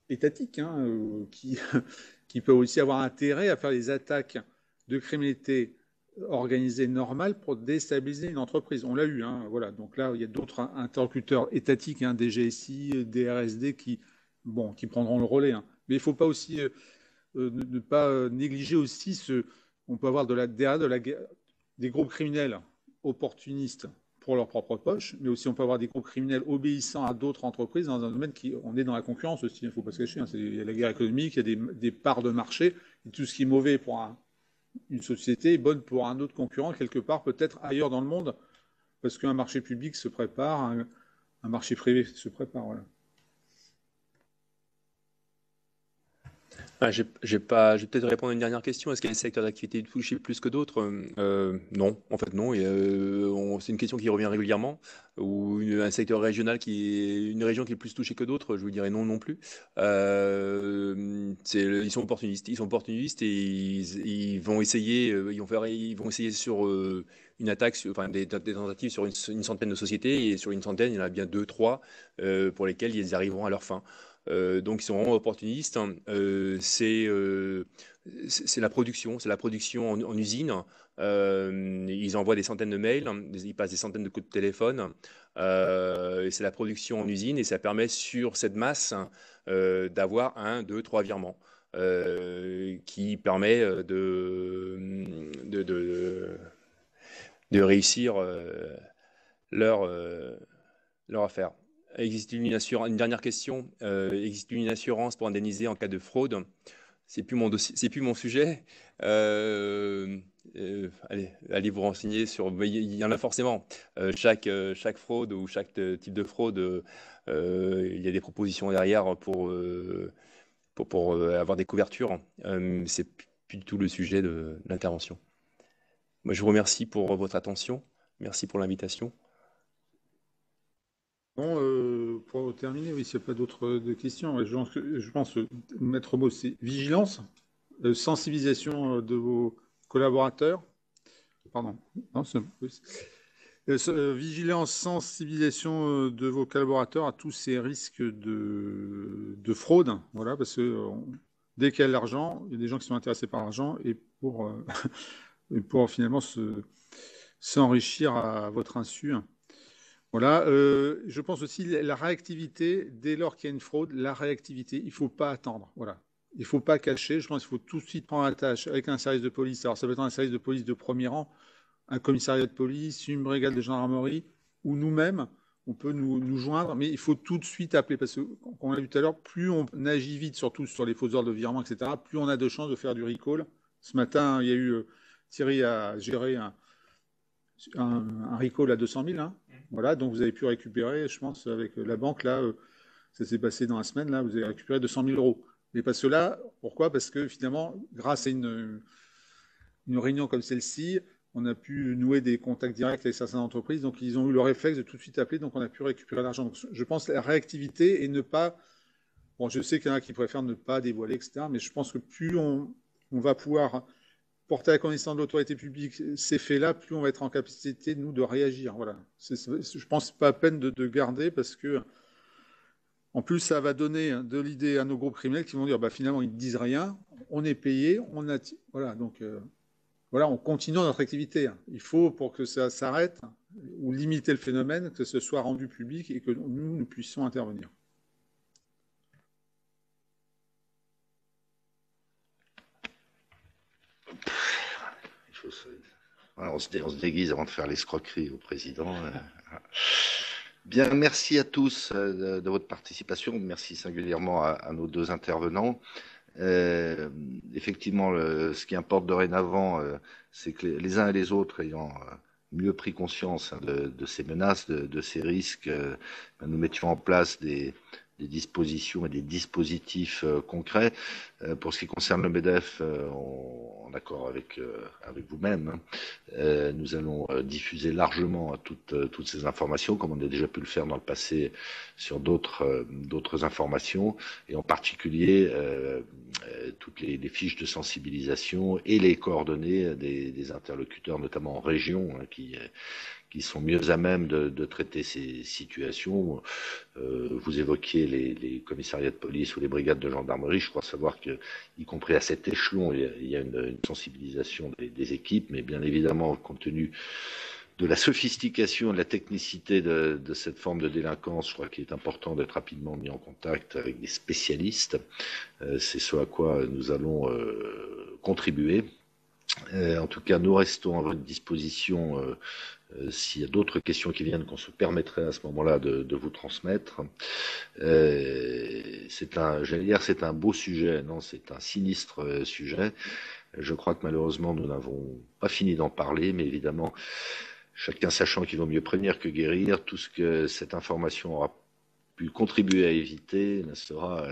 étatiques, hein, qui peuvent aussi avoir intérêt à faire des attaques de criminalité organisée normale pour déstabiliser une entreprise. On l'a eu, hein, voilà. Donc là, il y a d'autres interlocuteurs étatiques, hein, des GSI, des RSD qui prendront le relais, hein. Mais il ne faut pas aussi ne pas négliger aussi on peut avoir des groupes criminels opportunistes pour leur propre poche, mais aussi on peut avoir des groupes criminels obéissant à d'autres entreprises dans un domaine on est dans la concurrence aussi, il ne faut pas se cacher, hein. Il y a la guerre économique, il y a des parts de marché, et tout ce qui est mauvais pour une société est bonne pour un autre concurrent quelque part, peut-être ailleurs dans le monde, parce qu'un marché public se prépare, un marché privé se prépare, voilà. Je vais peut-être répondre à une dernière question. Est-ce qu'il y a des secteurs d'activité touchés plus que d'autres? Non, en fait non. C'est une question qui revient régulièrement. Ou un secteur régional une région qui est plus touchée que d'autres, je vous dirais non plus. Ils sont opportunistes. Ils sont opportunistes et ils vont essayer. Ils vont essayer sur une attaque, enfin des tentatives sur une centaine de sociétés, et sur une centaine, il y en a bien deux, trois pour lesquelles ils arriveront à leur fin. Donc ils sont vraiment opportunistes, hein. C'est la production en usine. Ils envoient des centaines de mails, ils passent des centaines de coups de téléphone. Et c'est la production en usine, et ça permet sur cette masse d'avoir un, deux, trois virements. Qui permet de réussir leur, leur affaire. Existe-t-il une dernière question. Existe-t-il une assurance pour indemniser en cas de fraude? C'est plus mon dossier, c'est plus mon sujet. Allez vous renseigner sur. Il y en a forcément. Chaque fraude ou chaque type de fraude, il y a des propositions derrière pour avoir des couvertures. C'est plus du tout le sujet de l'intervention. Moi, je vous remercie pour votre attention. Merci pour l'invitation. Bon, pour terminer, oui, s'il n'y a pas d'autres questions, je pense maître mot, c'est vigilance, sensibilisation de vos collaborateurs. Pardon. Non, Vigilance, sensibilisation de vos collaborateurs à tous ces risques de fraude. Voilà, parce que dès qu'il y a de l'argent, il y a des gens qui sont intéressés par l'argent et et pour finalement s'enrichir à votre insu. Voilà, je pense aussi la réactivité, dès lors qu'il y a une fraude, la réactivité, il ne faut pas attendre. Voilà. Il ne faut pas cacher. Je pense qu'il faut tout de suite prendre la tâche avec un service de police. Alors, ça peut être un service de police de premier rang, un commissariat de police, une brigade de gendarmerie, ou nous-mêmes, on peut nous joindre, mais il faut tout de suite appeler, parce que, comme on l'a vu tout à l'heure, plus on agit vite, surtout sur les fausses ordres de virement, etc., plus on a de chances de faire du recall. Ce matin, il y a eu, Thierry a géré un recall à 200 000, hein. Voilà, donc vous avez pu récupérer, je pense, avec la banque, là, ça s'est passé dans la semaine, là, vous avez récupéré 200 000 euros. Mais parce que là, pourquoi? Parce que finalement, grâce à une réunion comme celle-ci, on a pu nouer des contacts directs avec certaines entreprises, donc ils ont eu le réflexe de tout de suite appeler, donc on a pu récupérer l'argent. Donc je pense la réactivité et ne pas... Bon, je sais qu'il y en a qui préfèrent ne pas dévoiler, etc., mais je pense que plus on va pouvoir porter à la connaissance de l'autorité publique ces faits-là, plus on va être en capacité, nous, de réagir. Voilà. Je pense pas à peine de garder, parce que en plus, ça va donner de l'idée à nos groupes criminels qui vont dire, bah, finalement, ils ne disent rien, on est payé, voilà, donc voilà, on continue notre activité. Il faut, pour que ça s'arrête, ou limiter le phénomène, que ce soit rendu public et que nous puissions intervenir. On se déguise avant de faire l'escroquerie au président. Bien, merci à tous de votre participation. Merci singulièrement à nos deux intervenants. Effectivement, ce qui importe dorénavant, c'est que les uns et les autres ayant mieux pris conscience de ces menaces, de ces risques, nous mettions en place des dispositions et des dispositifs concrets. Pour ce qui concerne le MEDEF, en accord avec vous-même, nous allons diffuser largement toutes ces informations, comme on a déjà pu le faire dans le passé sur d'autres informations, et en particulier toutes les fiches de sensibilisation et les coordonnées des interlocuteurs, notamment en région, hein, qui sont mieux à même de traiter ces situations. Vous évoquiez les commissariats de police ou les brigades de gendarmerie. Je crois savoir que, y compris à cet échelon, il y a une sensibilisation des équipes, mais bien évidemment, compte tenu de la sophistication et de la technicité de cette forme de délinquance, je crois qu'il est important d'être rapidement mis en contact avec des spécialistes. C'est ce à quoi nous allons contribuer. En tout cas, nous restons à votre disposition s'il y a d'autres questions qui viennent, qu'on se permettrait à ce moment-là de vous transmettre. C'est un beau sujet, non, c'est un sinistre sujet. Je crois que malheureusement, nous n'avons pas fini d'en parler, mais évidemment, chacun sachant qu'il vaut mieux prévenir que guérir, tout ce que cette information aura pu contribuer à éviter sera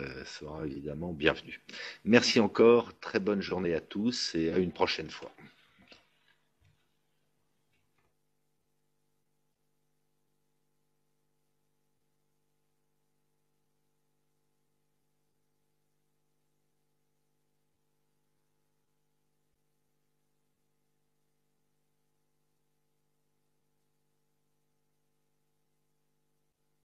évidemment bienvenu. Merci encore, très bonne journée à tous et à une prochaine fois.